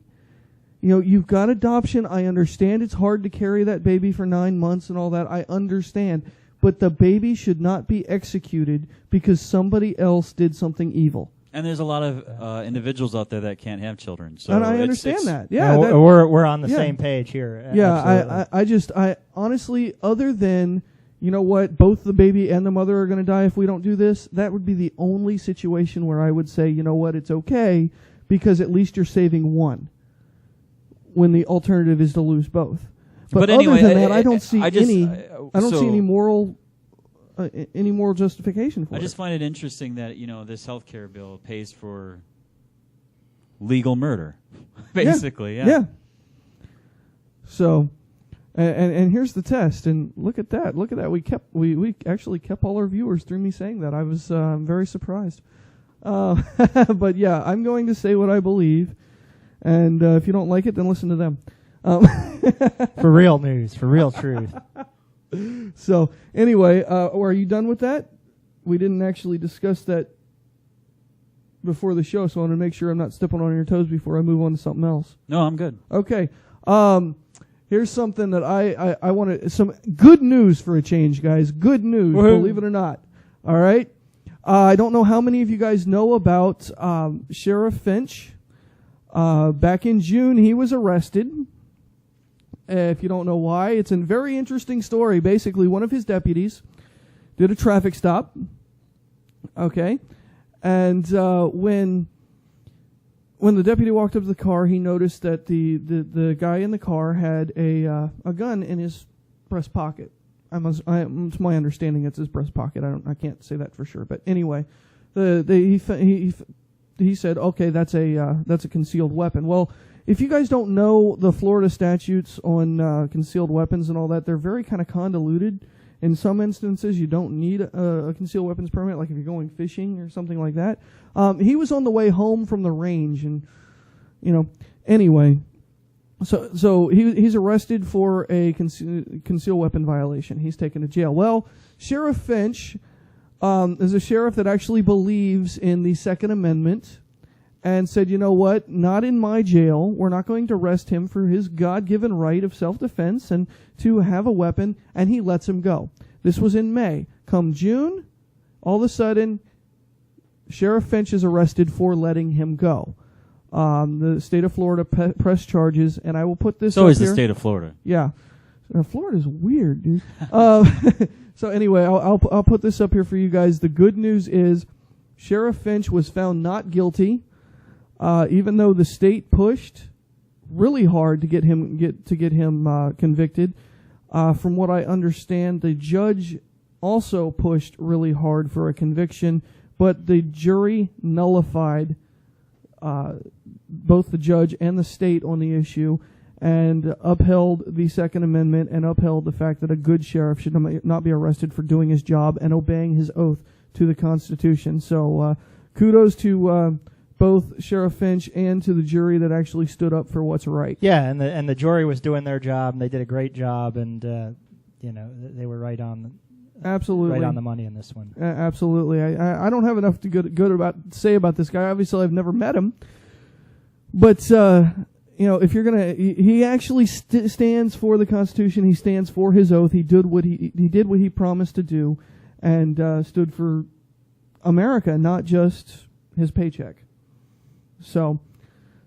You know, you've got adoption. I understand it's hard to carry that baby for 9 months and all that. I understand. But the baby should not be executed because somebody else did something evil. And there's a lot of individuals out there that can't have children. So and I understand that. Yeah, we're on the same page here. Yeah, I honestly, other than, you know what, both the baby and the mother are going to die if we don't do this, that would be the only situation where I would say, you know what, it's okay because at least you're saving one when the alternative is to lose both. But anyway, other than that, I don't see any moral justification for it. I just find it interesting that, you know, this healthcare bill pays for legal murder, basically. Yeah. So, and here's the test, and look at that. We actually kept all our viewers through me saying that. I was very surprised. But yeah, I'm going to say what I believe, and if you don't like it, then listen to them. For real news, for real truth. So anyway, are you done with that? We didn't actually discuss that before the show, so I want to make sure I'm not stepping on your toes before I move on to something else. No, I'm good. Okay. Here's something that I want to, some good news for a change, guys. Good news, believe it or not. All right. I don't know how many of you guys know about Sheriff Finch. Back in June, he was arrested. If you don't know why, it's a very interesting story. Basically, one of his deputies did a traffic stop. Okay. And when the deputy walked up to the car, he noticed that the guy in the car had a gun in his breast pocket. It's my understanding it's his breast pocket. I can't say that for sure. But anyway, he said, okay, that's a concealed weapon. Well, if you guys don't know the Florida statutes on concealed weapons and all that, they're very kind of convoluted. In some instances, you don't need a concealed weapons permit, like if you're going fishing or something like that. He was on the way home from the range, and anyway, so he's arrested for a concealed weapon violation. He's taken to jail. Well, Sheriff Finch is a sheriff that actually believes in the Second Amendment, and said, you know what, not in my jail. We're not going to arrest him for his God-given right of self-defense and to have a weapon, and he lets him go. This was in May. Come June, all of a sudden, Sheriff Finch is arrested for letting him go. The state of Florida pressed charges, and I will put this up here. So is the state of Florida. Yeah. Florida's weird, dude. So anyway, I'll put this up here for you guys. The good news is Sheriff Finch was found not guilty, even though the state pushed really hard to get him convicted. From what I understand, the judge also pushed really hard for a conviction, but the jury nullified both the judge and the state on the issue and upheld the Second Amendment and upheld the fact that a good sheriff should not be arrested for doing his job and obeying his oath to the Constitution. So kudos to both Sheriff Finch and to the jury that actually stood up for what's right. Yeah, and the jury was doing their job, and they did a great job, and they were right on. Absolutely. Right on the money in this one. Absolutely. I don't have enough to say about this guy. Obviously, I've never met him. But, if you're going to... He actually stands for the Constitution. He stands for his oath. He did what he promised to do and stood for America, not just his paycheck. So...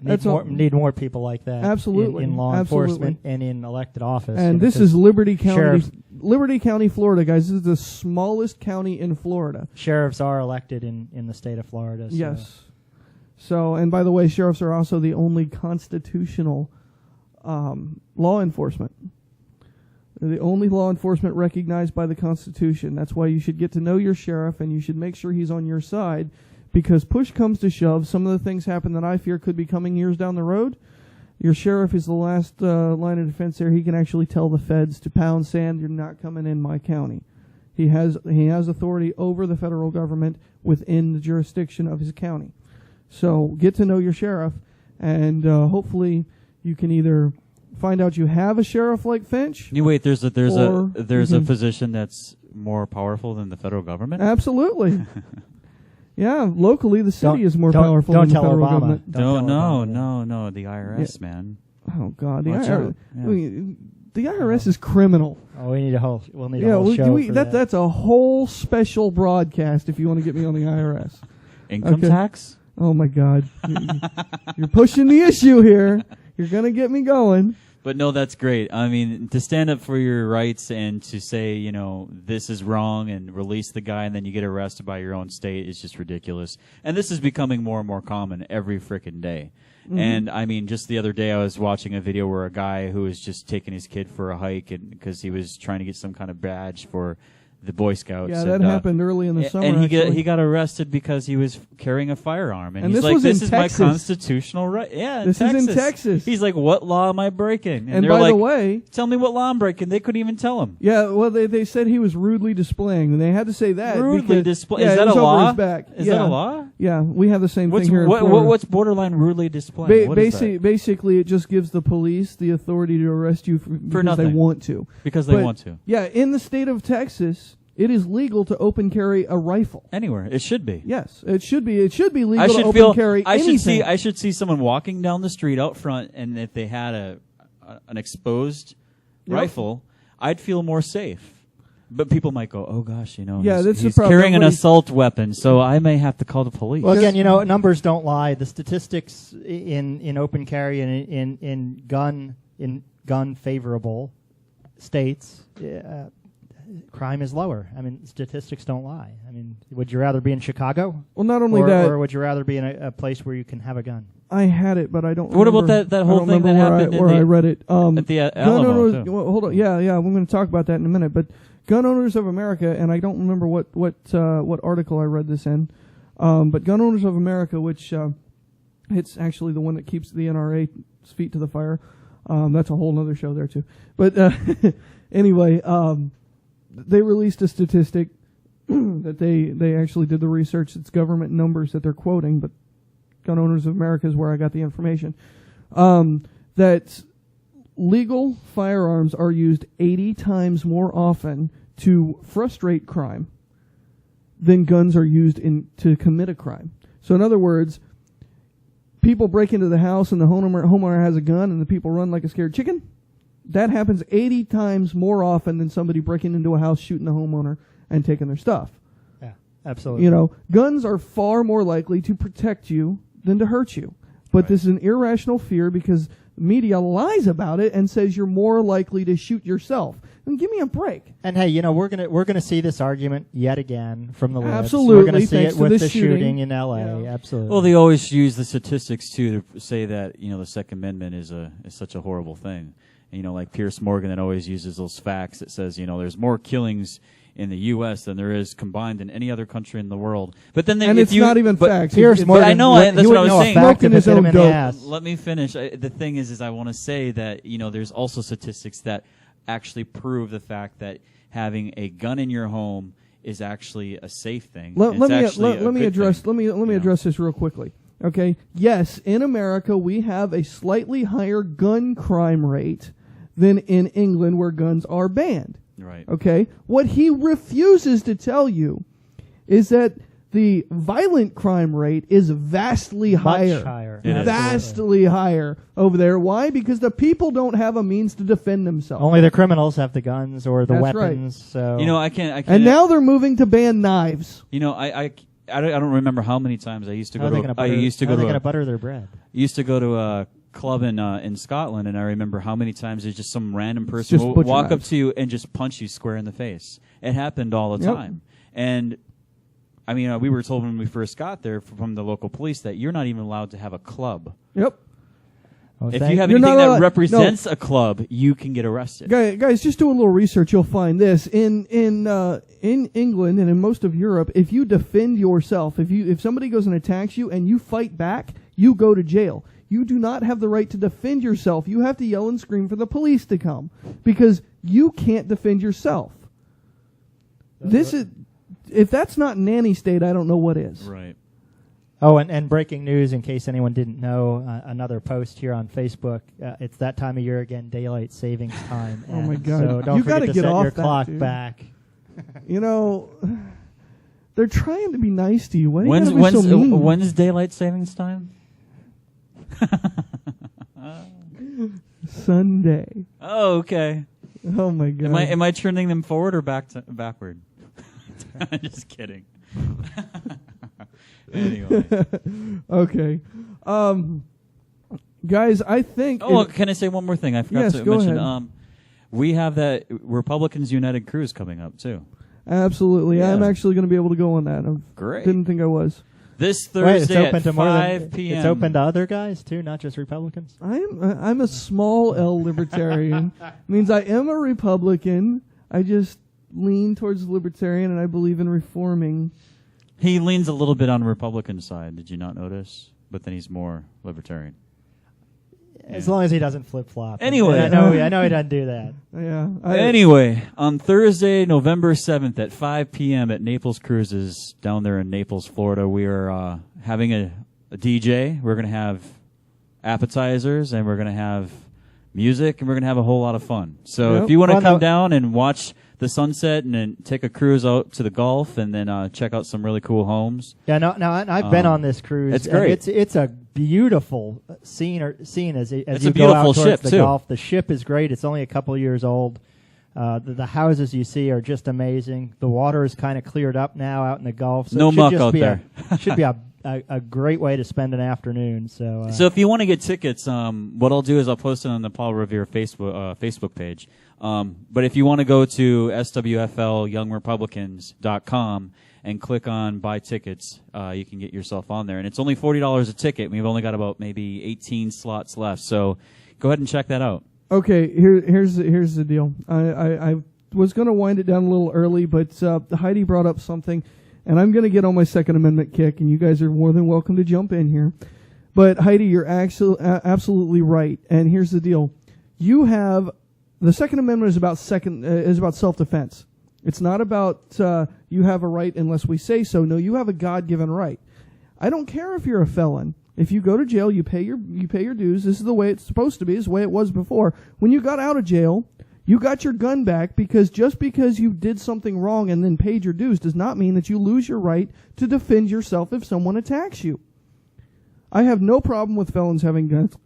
Need more people like that. Absolutely. In law enforcement and in elected office. And this is Liberty County, Florida, guys. This is the smallest county in Florida. Sheriffs are elected in the state of Florida. So. Yes. So, and by the way, sheriffs are also the only constitutional law enforcement. They're the only law enforcement recognized by the Constitution. That's why you should get to know your sheriff, and you should make sure he's on your side. Because push comes to shove, some of the things happen that I fear could be coming years down the road. Your sheriff is the last line of defense there. He can actually tell the feds to pound sand, you're not coming in my county. He has authority over the federal government within the jurisdiction of his county. So get to know your sheriff, and hopefully you can either find out you have a sheriff like Finch. You wait, there's a position that's more powerful than the federal government? Absolutely. Yeah, locally the city is more powerful than the federal government. No, the IRS, man. Oh God, the IRS. The IRS is criminal. Oh, we'll need a whole show for that. That's a whole special broadcast if you want to get me on the IRS. Income tax? Oh my God, you're pushing the issue here. You're gonna get me going. But no, that's great. I mean, to stand up for your rights and to say, this is wrong and release the guy and then you get arrested by your own state is just ridiculous. And this is becoming more and more common every frickin' day. Mm-hmm. And, I mean, just the other day I was watching a video where a guy who was just taking his kid for a hike because he was trying to get some kind of badge for the Boy Scouts. Yeah, that happened early in the summer. And he got arrested because he was carrying a firearm. And he's this like, was this in is Texas. my constitutional right. Yeah, this is in Texas. He's like, what law am I breaking? And they're by like, the way, tell me what law I'm breaking. They couldn't even tell him. Yeah, well, they said he was rudely displaying, and they had to say that. Rudely displaying? Yeah, is that a Over law? his back. Is that a law? Yeah, we have the same thing here in Florida. What's borderline rudely displaying? Basically, it just gives the police the authority to arrest you because nothing. they want to. Because they want to. Yeah, in the state of Texas, it is legal to open carry a rifle. Anywhere. It should be. Yes, it should be. It should be legal to open carry anything. I should see someone walking down the street out front, and if they had an exposed rifle, I'd feel more safe. But people might go, oh gosh, he's carrying an assault weapon, so I may have to call the police. Well, again, numbers don't lie. The statistics in open carry and in gun favorable states. Crime is lower. I mean, statistics don't lie. I mean, would you rather be in Chicago? Well, not only that, or would you rather be in a place where you can have a gun? I had it, but I don't. What remember, about that whole thing that happened where I read it? At the Alamo, too. Well, hold on. Yeah. I'm going to talk about that in a minute. But Gun Owners of America, and I don't remember what article I read this in, but Gun Owners of America, which it's actually the one that keeps the NRA's feet to the fire. That's a whole other show there too. But anyway. They released a statistic that they actually did the research. It's government numbers that they're quoting, but Gun Owners of America is where I got the information. That legal firearms are used 80 times more often to frustrate crime than guns are used to commit a crime. So in other words, people break into the house and the homeowner has a gun and the people run like a scared chicken. That happens 80 times more often than somebody breaking into a house, shooting the homeowner, and taking their stuff. Yeah, absolutely. You know, guns are far more likely to protect you than to hurt you. But this is an irrational fear because media lies about it and says you're more likely to shoot yourself. And give me a break. And hey, you know, we're gonna see this argument yet again from the libs. Absolutely, We're gonna see thanks it to with this the shooting in Yeah. L.A. Absolutely. Well, they always use the statistics too to say that the Second Amendment is such a horrible thing. And, like Pierce Morgan that always uses those facts that says there's more killings in the U.S. than there is combined in any other country in the world. But then and it's not even facts. Pierce Morgan, I know that's what I was saying. Smoking his own dope. Let me finish. The thing is I want to say that there's also statistics that actually prove the fact that having a gun in your home is actually a safe thing. Let me address this real quickly. Okay. Yes, in America we have a slightly higher gun crime rate than in England where guns are banned. Right. Okay. What he refuses to tell you is that the violent crime rate is vastly higher. Much higher. Vastly higher over there. Why? Because the people don't have a means to defend themselves. Only the criminals have the guns or the That's weapons. right. So I can't. And now they're moving to ban knives. I don't remember how many times I used to go to. How are they going to butter their bread? Used to go to a club in Scotland, and I remember how many times there's just some random person who will walk up to you and just punch you square in the face. It happened all the time. And I mean, we were told when we first got there from the local police that you're not even allowed to have a club. Yep. If you have anything that represents a club, you can get arrested. Guys, just do a little research. You'll find this in England and in most of Europe. If you defend yourself, if somebody goes and attacks you and you fight back, you go to jail. You do not have the right to defend yourself. You have to yell and scream for the police to come because you can't defend yourself. If that's not nanny state, I don't know what is. Right. Oh, and breaking news, in case anyone didn't know, another post here on Facebook. It's that time of year again, daylight savings time. Oh my God! So don't forget to set your clock back. They're trying to be nice to you. Why are you gotta be so mean? When's daylight savings time? Sunday. Oh, okay. Oh my God! Am I turning them forward or backward? I'm just kidding. Anyway. Okay. Guys, I think... can I say one more thing? I forgot to mention. Ahead. We have that Republicans United cruise coming up, too. Absolutely. Yeah. I'm actually going to be able to go on that. Great. Didn't think I was. This Thursday at 5 p.m. It's open to other guys, too, not just Republicans? I'm a small L libertarian. Means I am a Republican. I just lean towards libertarian, and I believe in reforming. He leans a little bit on the Republican side. Did you not notice? But then he's more libertarian. As long as he doesn't flip-flop. Anyway. I know he doesn't do that. Yeah. Anyway, on Thursday, November 7th at 5 p.m. at Naples Cruises down there in Naples, Florida, we are having a DJ. We're going to have appetizers, and we're going to have music, and we're going to have a whole lot of fun. So if you want to come down and watch the sunset and then take a cruise out to the Gulf and then check out some really cool homes. Yeah, I've been on this cruise. It's great. It's a beautiful scene as you go out towards the too. Gulf. The ship is great. It's only a couple of years old. The houses you see are just amazing. The water is kind of cleared up now out in the Gulf. So no muck out there. It should be a great way to spend an afternoon. So if you want to get tickets, what I'll do is I'll post it on the Paul Revere Facebook page. But if you want to go to swflyoungrepublicans.com and click on buy tickets, you can get yourself on there. And it's only $40 a ticket. We've only got about maybe 18 slots left. So go ahead and check that out. Okay, here's the deal. I was going to wind it down a little early, but Heidi brought up something, and I'm going to get on my Second Amendment kick, and you guys are more than welcome to jump in here. But Heidi, you're absolutely right. And here's the deal. The Second Amendment is about self-defense. It's not about you have a right unless we say so. No, you have a God-given right. I don't care if you're a felon. If you go to jail, you pay your dues. This is the way it's supposed to be. This is the way it was before. When you got out of jail, you got your gun back because just because you did something wrong and then paid your dues does not mean that you lose your right to defend yourself if someone attacks you. I have no problem with felons having guns.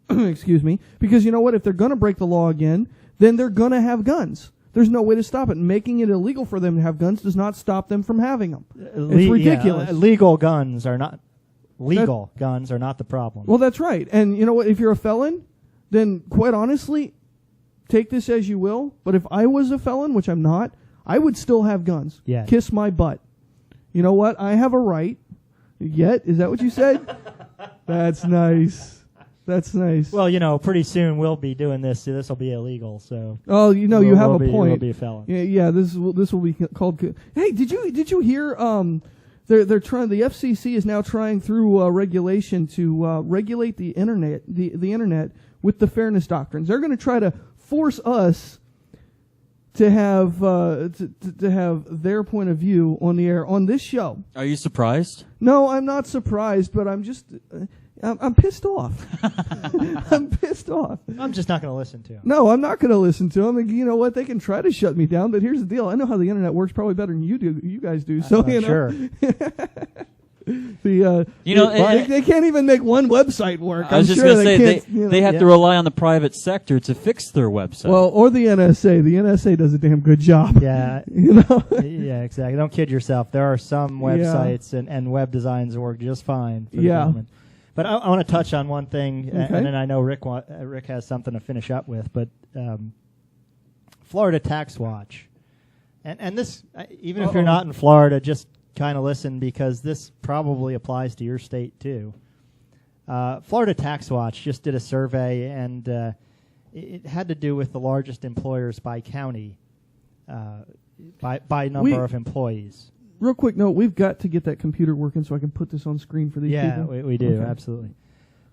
Excuse me. Because you know what? If they're going to break the law again, then they're going to have guns. There's no way to stop it. Making it illegal for them to have guns does not stop them from having them. It's ridiculous. Legal guns are not the problem. Well, that's right. And you know what? If you're a felon, then quite honestly, take this as you will. But if I was a felon, which I'm not, I would still have guns. Yeah. Kiss my butt. You know what? I have a right. Yet? Is that what you said? That's nice. That's nice. Well, you know, pretty soon we'll be doing this. So this will be illegal. So. Oh, you know, you have a point. We'll be a felon. Yeah. This will be called. Hey, did you hear? They're trying. The FCC is now trying through regulation to regulate the internet. The internet with the fairness doctrines. They're going to try to force us to have to have their point of view on the air on this show. Are you surprised? No, I'm not surprised, but I'm just. I'm pissed off. I'm pissed off. I'm just not going to listen to him. No, I'm not going to listen to them. And you know what? They can try to shut me down, but here's the deal. I know how the internet works probably better than you guys do. So you know. Sure. They can't even make one website work. I was just going to say they have to rely on the private sector to fix their website. Well, or the NSA. The NSA does a damn good job. Yeah. You know. Yeah, exactly. Don't kid yourself. There are some websites and web designs that work just fine for the government. But I want to touch on one thing, and then I know Rick has something to finish up with. But Florida Tax Watch, and this, even if you're not in Florida, just kind of listen because this probably applies to your state too. Florida Tax Watch just did a survey, and it had to do with the largest employers by county, by number of employees. Real quick note, we've got to get that computer working so I can put this on screen for these people. Yeah, we do, absolutely.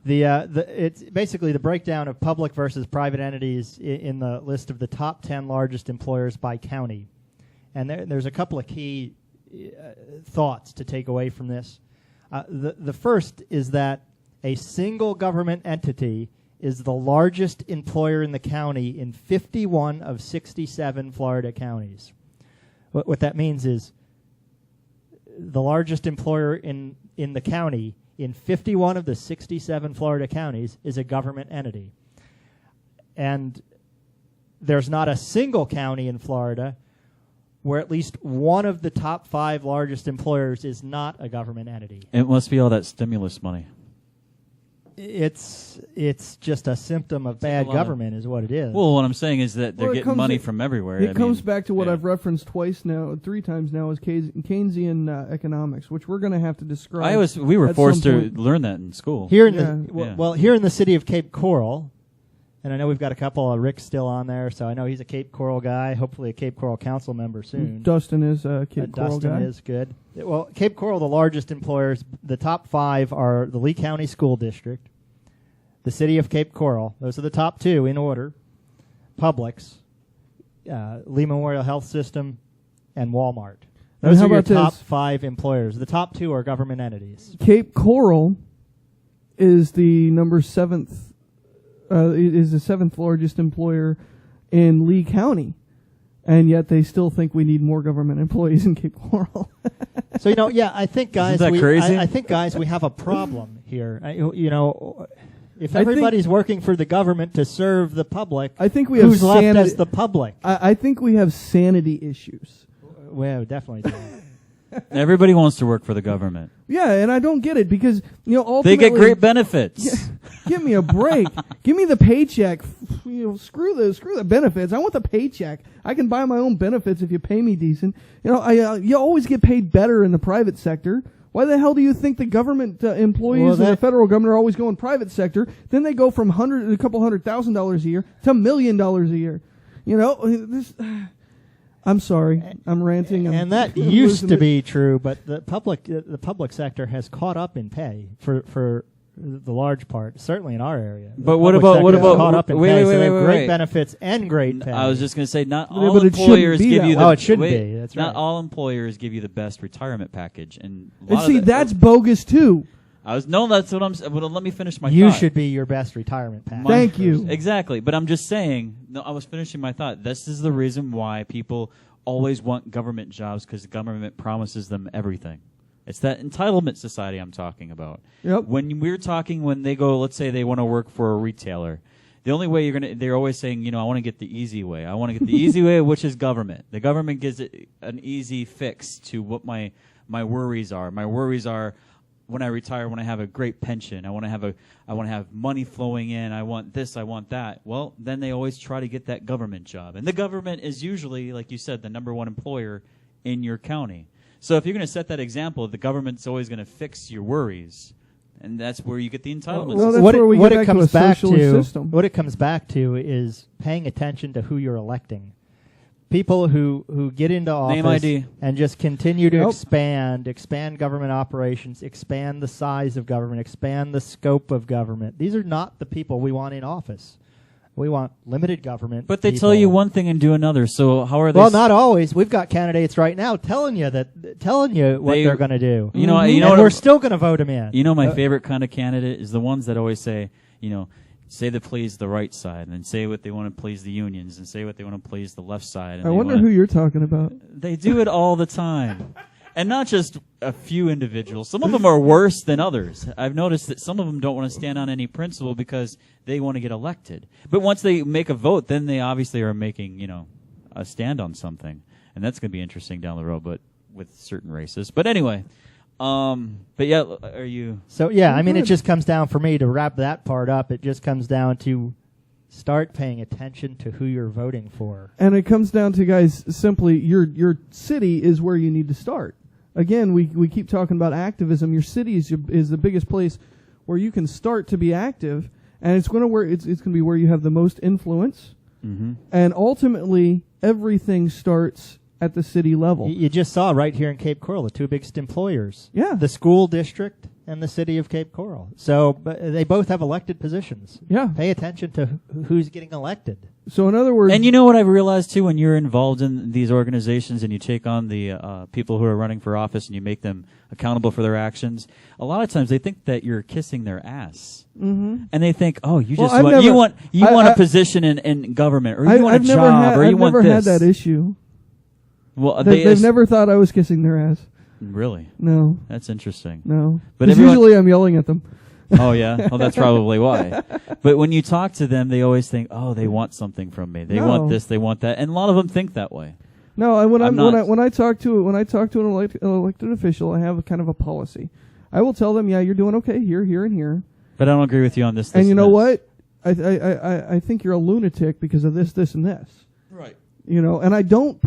It's basically the breakdown of public versus private entities in the list of the top 10 largest employers by county. And there's a couple of key thoughts to take away from this. The first is that a single government entity is the largest employer in the county in 51 of 67 Florida counties. What that means is the largest employer in the county in 51 of the 67 Florida counties is a government entity. And there's not a single county in Florida where at least one of the top 5 largest employers is not a government entity. It must be all that stimulus money. It's just a symptom of bad government is what it is. Well, what I'm saying is that they're getting money from everywhere. It comes back to what I've referenced 3 times now is Keynesian economics, which we're going to have to describe. We were forced to learn that in school. Here here in the city of Cape Coral, and I know we've got a couple of Rick still on there, so I know he's a Cape Coral guy, hopefully a Cape Coral council member soon. Dustin is a Cape Coral guy. Dustin is good. Well, Cape Coral, the largest employers, the top 5 are the Lee County School District, the city of Cape Coral. Those are the top 2 in order. Publix, Lee Memorial Health System, and Walmart. Those are your top 5 employers. The top 2 are government entities. Cape Coral is the number 7th. Is the 7th largest employer in Lee County, and yet they still think we need more government employees in Cape Coral. So I think guys, crazy? I think guys, we have a problem here. If everybody's working for the government to serve the public, I think we have who's left as the public? I think we have sanity issues. Well, definitely do. Everybody wants to work for the government. Yeah, and I don't get it because ultimately they get great benefits. Yeah, give me a break. Give me the paycheck. Screw the benefits. I want the paycheck. I can buy my own benefits if you pay me decent. You always get paid better in the private sector. Why the hell do you think the government employees of the federal government are always going private sector? Then they go from a couple $100,000 a year to $1 million a year. I'm sorry, I'm ranting. And that used to be true, but the public sector has caught up in pay for the large part, certainly in our area. But what about caught up in pay? So they have great benefits and great pay. I was just going to say, not all employers give you. It should be. That's right. Not all employers give you the best retirement package, and that's bogus too. That's what I'm saying. But let me finish my thought. You should be your best retirement package. Thank you. Exactly. But I'm just saying, I was finishing my thought. This is the reason why people always want government jobs, because the government promises them everything. It's that entitlement society I'm talking about. Yep. When they go, let's say they want to work for a retailer, the only way they're always saying, I want to get the easy way. I want to get the easy way, which is government. The government gives it an easy fix to what my worries are. My worries are when I retire, when I have a great pension, I want to have money flowing in. I want this, I want that. Well, then they always try to get that government job. And the government is usually, like you said, the number one employer in your county. So if you're going to set that example, the government's always going to fix your worries. And that's where you get the entitlement. Well, that's where we get back to a socialist system. What it comes back to is paying attention to who you're electing. People who get into office Name ID. And just continue to expand government operations, expand the size of government, expand the scope of government. These are not the people we want in office. We want limited government. But they tell you one thing and do another. So how are they? Well, not always. We've got candidates right now telling you what they're going to do. And we're still going to vote them in. My favorite kind of candidate is the ones that always say, say they please the right side, and then say what they want to please the unions, and say what they want to please the left side. And I wonder who you're talking about. They do it all the time. And not just a few individuals. Some of them are worse than others. I've noticed that some of them don't want to stand on any principle because they want to get elected. But once they make a vote, then they obviously are making, a stand on something. And that's going to be interesting down the road, but with certain races. But anyway, but yeah, are you... So, yeah, I mean, it just comes down, for me, to wrap that part up, it just comes down to start paying attention to who you're voting for. And it comes down to, guys, simply your city is where you need to start. Again, we keep talking about activism. Your city is the biggest place where you can start to be active, and it's going to be where you have the most influence. Mm-hmm. And ultimately, everything starts at the city level. You just saw right here in Cape Coral, the two biggest employers. Yeah. The school district and the city of Cape Coral. So they both have elected positions. Yeah. Pay attention to who's getting elected. So in other words... And you know what I've realized, too, when you're involved in these organizations and you take on the people who are running for office and you make them accountable for their actions, a lot of times they think that you're kissing their ass. Mm-hmm. And they think, oh, you just well, you want a position in government, or you want a job, or you want this. I've never had that issue. Well, they've never thought I was kissing their ass. Really? No. That's interesting. No. But usually I'm yelling at them. Oh, yeah? Well, that's probably why. But when you talk to them, they always think, oh, they want something from me. They want this, they want that. And a lot of them think that way. No, and when I talk to an elected official, I have a kind of a policy. I will tell them, yeah, you're doing okay here, here, and here. But I don't agree with you on this. And you know what? I think you're a lunatic because of this, this, and this. Right. And I don't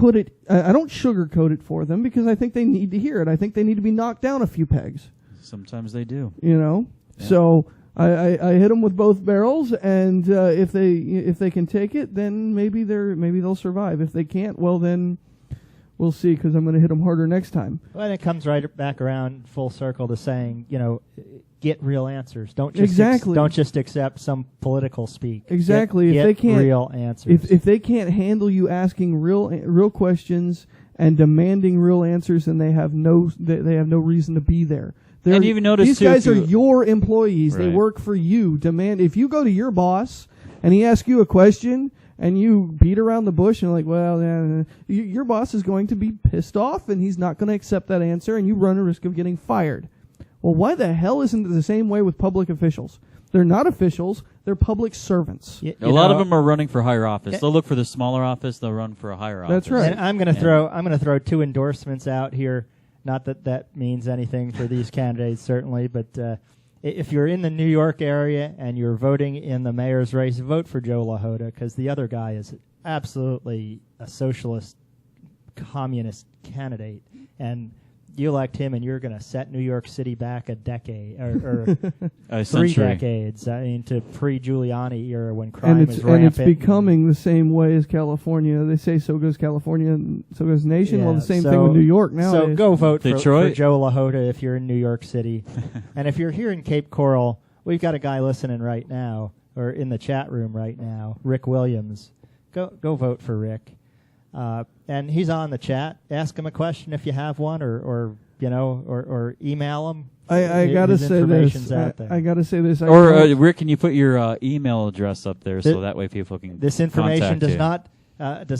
I don't sugarcoat it for them because I think they need to hear it. I think they need to be knocked down a few pegs. Sometimes they do. Yeah. So I hit them with both barrels, and if they can take it, then maybe they'll survive. If they can't, well then we'll see, because I'm going to hit them harder next time. Well, and it comes right back around full circle to saying, get real answers. Don't just accept some political speak. Exactly. Get if they can't real answers. If they can't handle you asking real questions and demanding real answers, then they have no reason to be there. And you've noticed these guys are your employees. Right. They work for you. If you go to your boss and he asks you a question and you beat around the bush and like, well, your boss is going to be pissed off and he's not going to accept that answer, and you run a risk of getting fired. Well, why the hell isn't it the same way with public officials? They're not officials. They're public servants. A lot of them are running for higher office. They'll look for the smaller office. They'll run for a higher office. That's right. And I'm going to throw two endorsements out here. Not that means anything for these candidates, certainly, but if you're in the New York area and you're voting in the mayor's race, vote for Joe LaHoda, because the other guy is absolutely a socialist, communist candidate. And you elect him, and you're going to set New York City back a decade or 3 decades. I mean, to pre-Giuliani era when crime was rampant. And it's becoming the same way as California. They say so goes California and so goes the nation. Well, the same thing with New York now. So go vote for Joe LaHoda if you're in New York City. And if you're here in Cape Coral, we've got a guy listening right now, or in the chat room right now, Rick Williams. Go vote for Rick. And he's on the chat. Ask him a question if you have one, or email him. I gotta say this. I gotta say this. Or Rick, can you put your email address up there so that way people can? This information does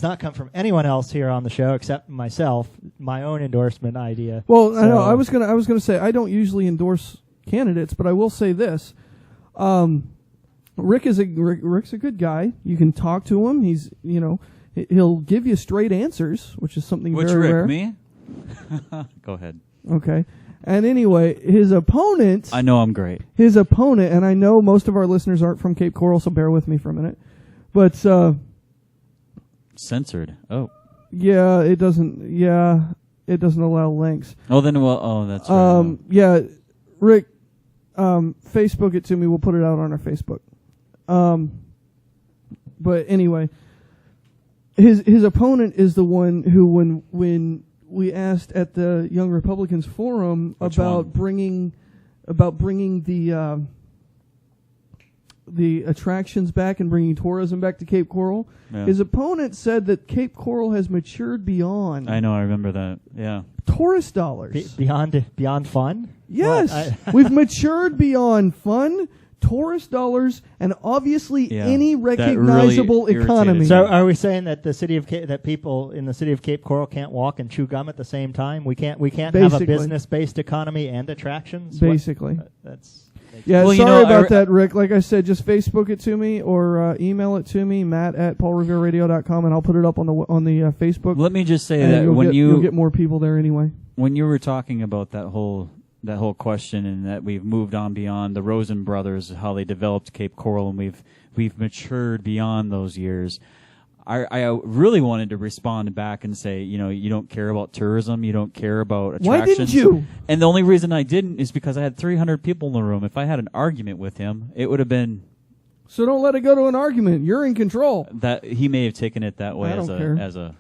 not come from anyone else here on the show except myself. my own endorsement idea. Well, I know I was gonna say I don't usually endorse candidates, but I will say this: Rick's a good guy. You can talk to him. He'll give you straight answers, which is something Which very Rick, rare. me? Go ahead. Okay. And anyway, his opponent... I know I'm great. His opponent, and I know most of our listeners aren't from Cape Coral, so bear with me for a minute. But... Censored. Oh. Yeah, it doesn't allow links. Oh, then, that's right. Yeah, Rick, Facebook it to me. We'll put it out on our Facebook. But anyway, his opponent is the one who, when we asked at the Young Republicans Forum about bringing the attractions back and bringing tourism back to Cape Coral, his opponent said that Cape Coral has matured beyond. I know, I remember that. Yeah. Tourist dollars. Beyond fun? Yes. We've matured beyond fun, tourist dollars, and obviously any recognizable really economy. So are we saying that that people in the city of Cape Coral can't walk and chew gum at the same time? We can't have a business-based economy and attractions? Basically. That's... Yeah, well, sorry about that, Rick. Like I said, just Facebook it to me or email it to me, matt@paulrevereradio.com, and I'll put it up on the Facebook. Let me just say that you'll get more people there anyway. When you were talking about that whole question and that we've moved on beyond the Rosen brothers, how they developed Cape Coral, and we've matured beyond those years. I really wanted to respond back and say, you don't care about tourism, you don't care about attractions. Why didn't you? And the only reason I didn't is because I had 300 people in the room. If I had an argument with him, it would have been... So don't let it go to an argument. You're in control. That he may have taken it that way as a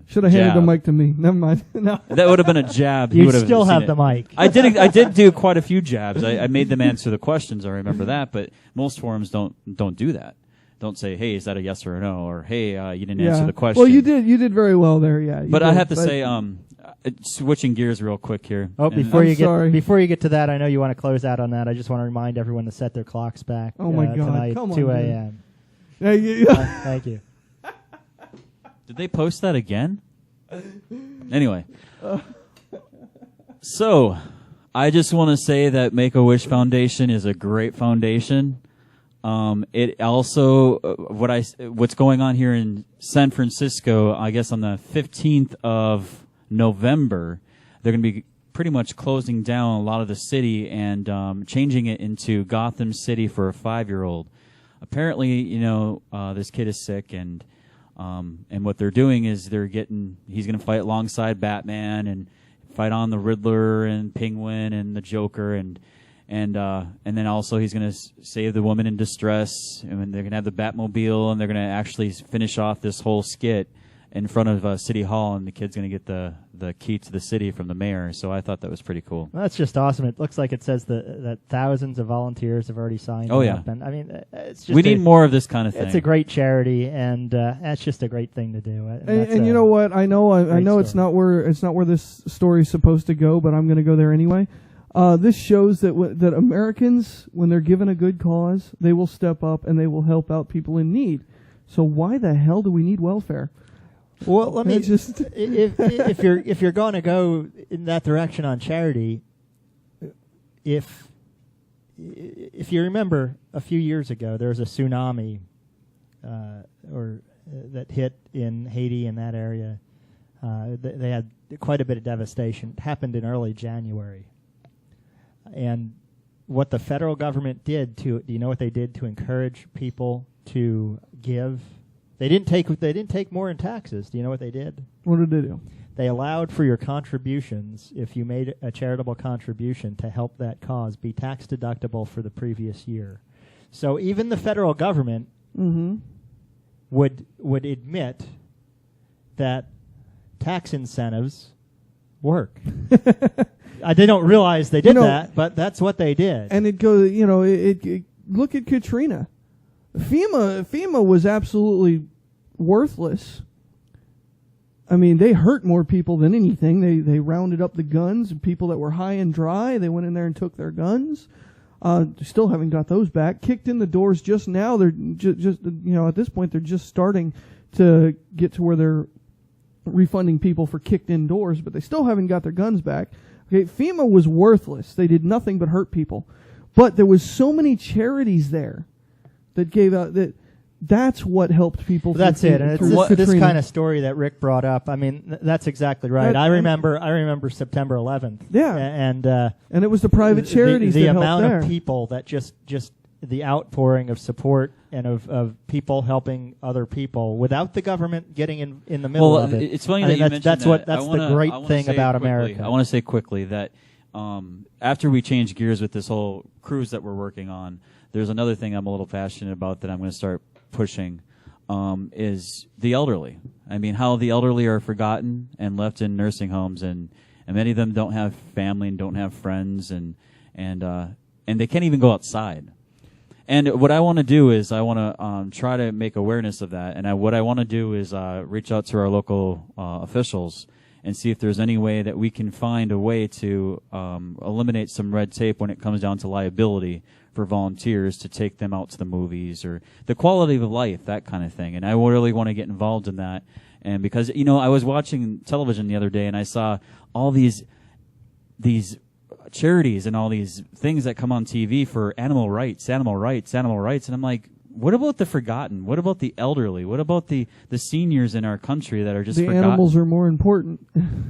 Should have handed the mic to me. Never mind. No. That would have been a jab. You still have the mic. I did do quite a few jabs. I made them answer the questions. I remember that, but most forums don't do that. Don't say, hey, is that a yes or a no? Or, hey, you didn't answer the question. Well, you did very well there, yeah. But I have to say, switching gears real quick here. Oh, before you get to that, I know you want to close out on that. I just want to remind everyone to set their clocks back. Oh my God! Tonight, Come on, 2 a.m. Thank you. Did they post that again? Anyway, so I just want to say that Make-A-Wish Foundation is a great foundation. It also what's going on here in San Francisco, I guess on the 15th of November, they're going to be pretty much closing down a lot of the city and changing it into Gotham City for a 5-year-old. Apparently, this kid is sick, and what they're doing is he's going to fight alongside Batman and fight on the Riddler and Penguin and the Joker and then also he's going to save the woman in distress, and they're going to have the Batmobile, and they're going to actually finish off this whole skit in front of City Hall, and the kid's going to get the key to the city from the mayor. So I thought that was pretty cool. Well, that's just awesome. It looks like it says that thousands of volunteers have already signed up. Yeah. And I mean, it's just we need more of this kind of thing. It's a great charity, and that's just a great thing to do. And you know what? I know it's not where this story's supposed to go, but I'm going to go there anyway. This shows that that Americans, when they're given a good cause, they will step up and they will help out people in need. So why the hell do we need welfare? Well, let me just if you're going to go in that direction on charity, if you remember a few years ago, there was a tsunami that hit in Haiti in that area. They had quite a bit of devastation. It happened in early January. And what the federal government did do you know what they did to encourage people to give? They didn't take more in taxes. Do you know what they did? What did they do? They allowed for your contributions, if you made a charitable contribution to help that cause, be tax deductible for the previous year. So even the federal government would admit that tax incentives work. They don't realize they did that, but that's what they did. And it goes, look at Katrina. FEMA was absolutely worthless. I mean, they hurt more people than anything. They rounded up the guns, and people that were high and dry, they went in there and took their guns. Still haven't got those back. Kicked in the doors just now. They're just at this point, they're just starting to get to where they're refunding people for kicked indoors, but they still haven't got their guns back. Okay, FEMA was worthless. They did nothing but hurt people. But there was so many charities there that gave out that's what helped people. That's it, and it's this kind of story that Rick brought up. I mean, that's exactly right. I remember September 11th. Yeah, and it was the private charities. The that amount helped of people that just the outpouring of support and of people helping other people without the government getting in the middle of it. It's funny that you mentioned that's that. That's the great thing about America. I want to say quickly that after we change gears with this whole cruise that we're working on, there's another thing I'm a little passionate about that I'm going to start pushing is the elderly. I mean, how the elderly are forgotten and left in nursing homes, and many of them don't have family and don't have friends, and they can't even go outside. And what I want to do is I want to try to make awareness of that. And what I want to do is reach out to our local officials and see if there's any way that we can find a way to eliminate some red tape when it comes down to liability for volunteers to take them out to the movies or the quality of life, that kind of thing. And I really want to get involved in that. And because, I was watching television the other day and I saw all these charities and all these things that come on TV for animal rights. And I'm like, what about the forgotten? What about the elderly? What about the seniors in our country that are just forgotten? The animals are more important.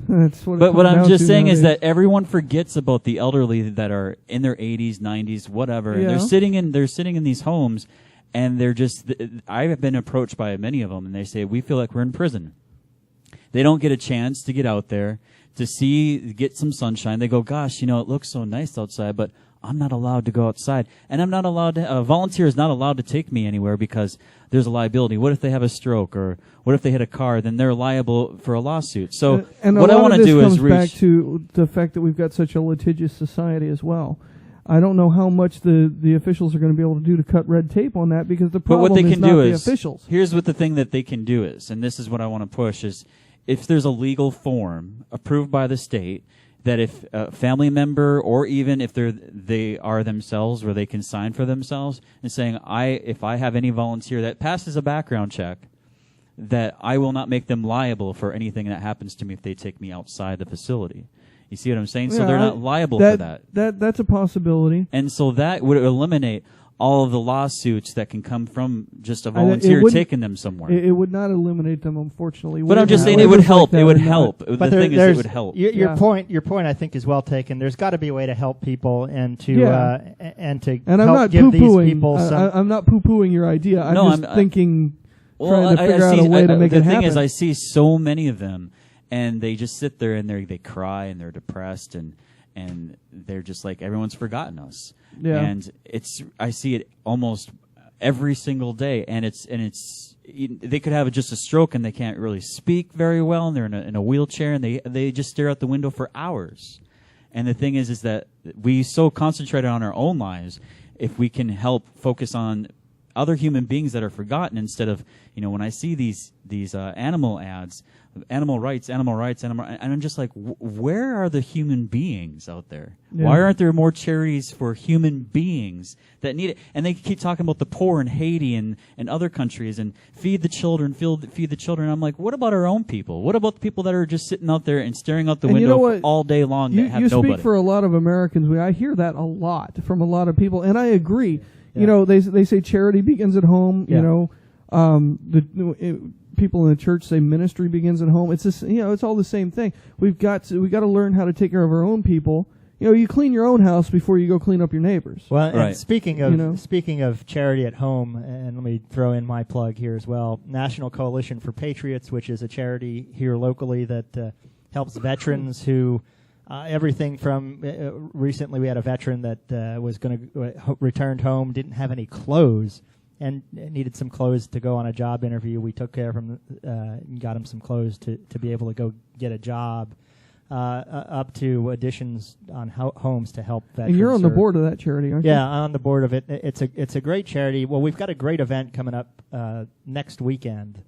That's what. But what I'm just saying nowadays is that everyone forgets about the elderly that are in their 80s, 90s, whatever. Yeah. And they're sitting in these homes, and they're just. I've been approached by many of them, and they say we feel like we're in prison. They don't get a chance to get out there to get some sunshine. They go, gosh, it looks so nice outside, but I'm not allowed to go outside. And I'm not allowed to, a volunteer is not allowed to take me anywhere because there's a liability. What if they have a stroke, or what if they hit a car? Then they're liable for a lawsuit. So and what I want to do is reach. Back to the fact that we've got such a litigious society as well. I don't know how much the officials are going to be able to do to cut red tape on that, because the problem is not the officials. Here's what the thing that they can do is, and this is what I want to push, is if there's a legal form approved by the state that if a family member, or even if they are themselves, where they can sign for themselves and saying, if I have any volunteer that passes a background check, that I will not make them liable for anything that happens to me if they take me outside the facility. You see what I'm saying? So they're not liable for that. That's a possibility. And so that would eliminate all of the lawsuits that can come from just a volunteer taking them somewhere. It would not eliminate them, unfortunately. But I'm just saying it would help. It would help. The thing is, it would help. Your point, I think, is well taken. There's got to be a way to help people and to help give these people some. I'm not poo-pooing your idea. I'm just thinking, trying to figure out a way to make it happen. The thing is, I see so many of them, and they just sit there and they cry and they're depressed and they're just like, everyone's forgotten us. Yeah. And I see it almost every single day, and they could have just a stroke and they can't really speak very well, and they're in a wheelchair, and they just stare out the window for hours. And the thing is that we so concentrate on our own lives. If we can help focus on other human beings that are forgotten, instead of, when I see these animal ads, animal rights, and I'm just like, where are the human beings out there? Yeah. Why aren't there more charities for human beings that need it? And they keep talking about the poor in Haiti and other countries, and feed the children. I'm like, what about our own people? What about the people that are just sitting out there and staring out the window all day long that have nobody? You speak for a lot of Americans. I hear that a lot from a lot of people, and I agree. Yeah. They say charity begins at home. Yeah. People in the church say ministry begins at home. It's just, it's all the same thing. We got to learn how to take care of our own people. You clean your own house before you go clean up your neighbors. Well, right. And speaking of charity at home, and let me throw in my plug here as well. National Coalition for Patriots, which is a charity here locally that helps veterans who. Everything from recently, we had a veteran that was going to returned home, didn't have any clothes, and needed some clothes to go on a job interview. We took care of him, and got him some clothes to be able to go get a job. Up to additions on homes to help veterans. And you're on the board of that charity, aren't you? Yeah, on the board of it. It's a great charity. Well, we've got a great event coming up next weekend,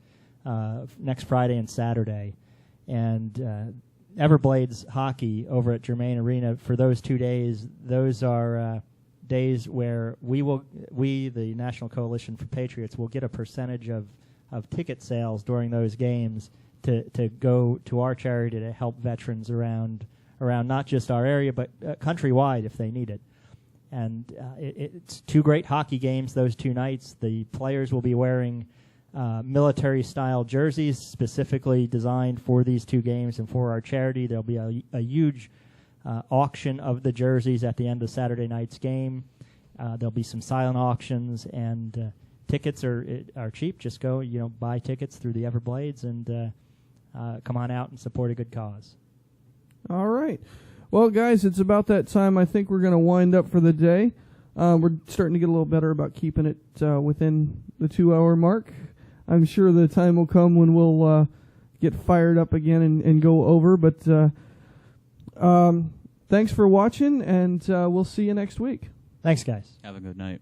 next Friday and Saturday, and. Everblades hockey over at Germain Arena for those 2 days. Those are days where we, the National Coalition for Patriots, will get a percentage of ticket sales during those games to go to our charity to help veterans around not just our area but countrywide if they need it. And it's 2 great hockey games those 2 nights. The players will be wearing military-style jerseys specifically designed for these 2 games and for our charity. There'll be a huge auction of the jerseys at the end of Saturday night's game. There'll be some silent auctions, and tickets are cheap. Just go, buy tickets through the Everblades and come on out and support a good cause. All right. Well, guys, it's about that time. I think we're going to wind up for the day. We're starting to get a little better about keeping it within the 2-hour mark. I'm sure the time will come when we'll get fired up again and go over. But thanks for watching, and we'll see you next week. Thanks, guys. Have a good night.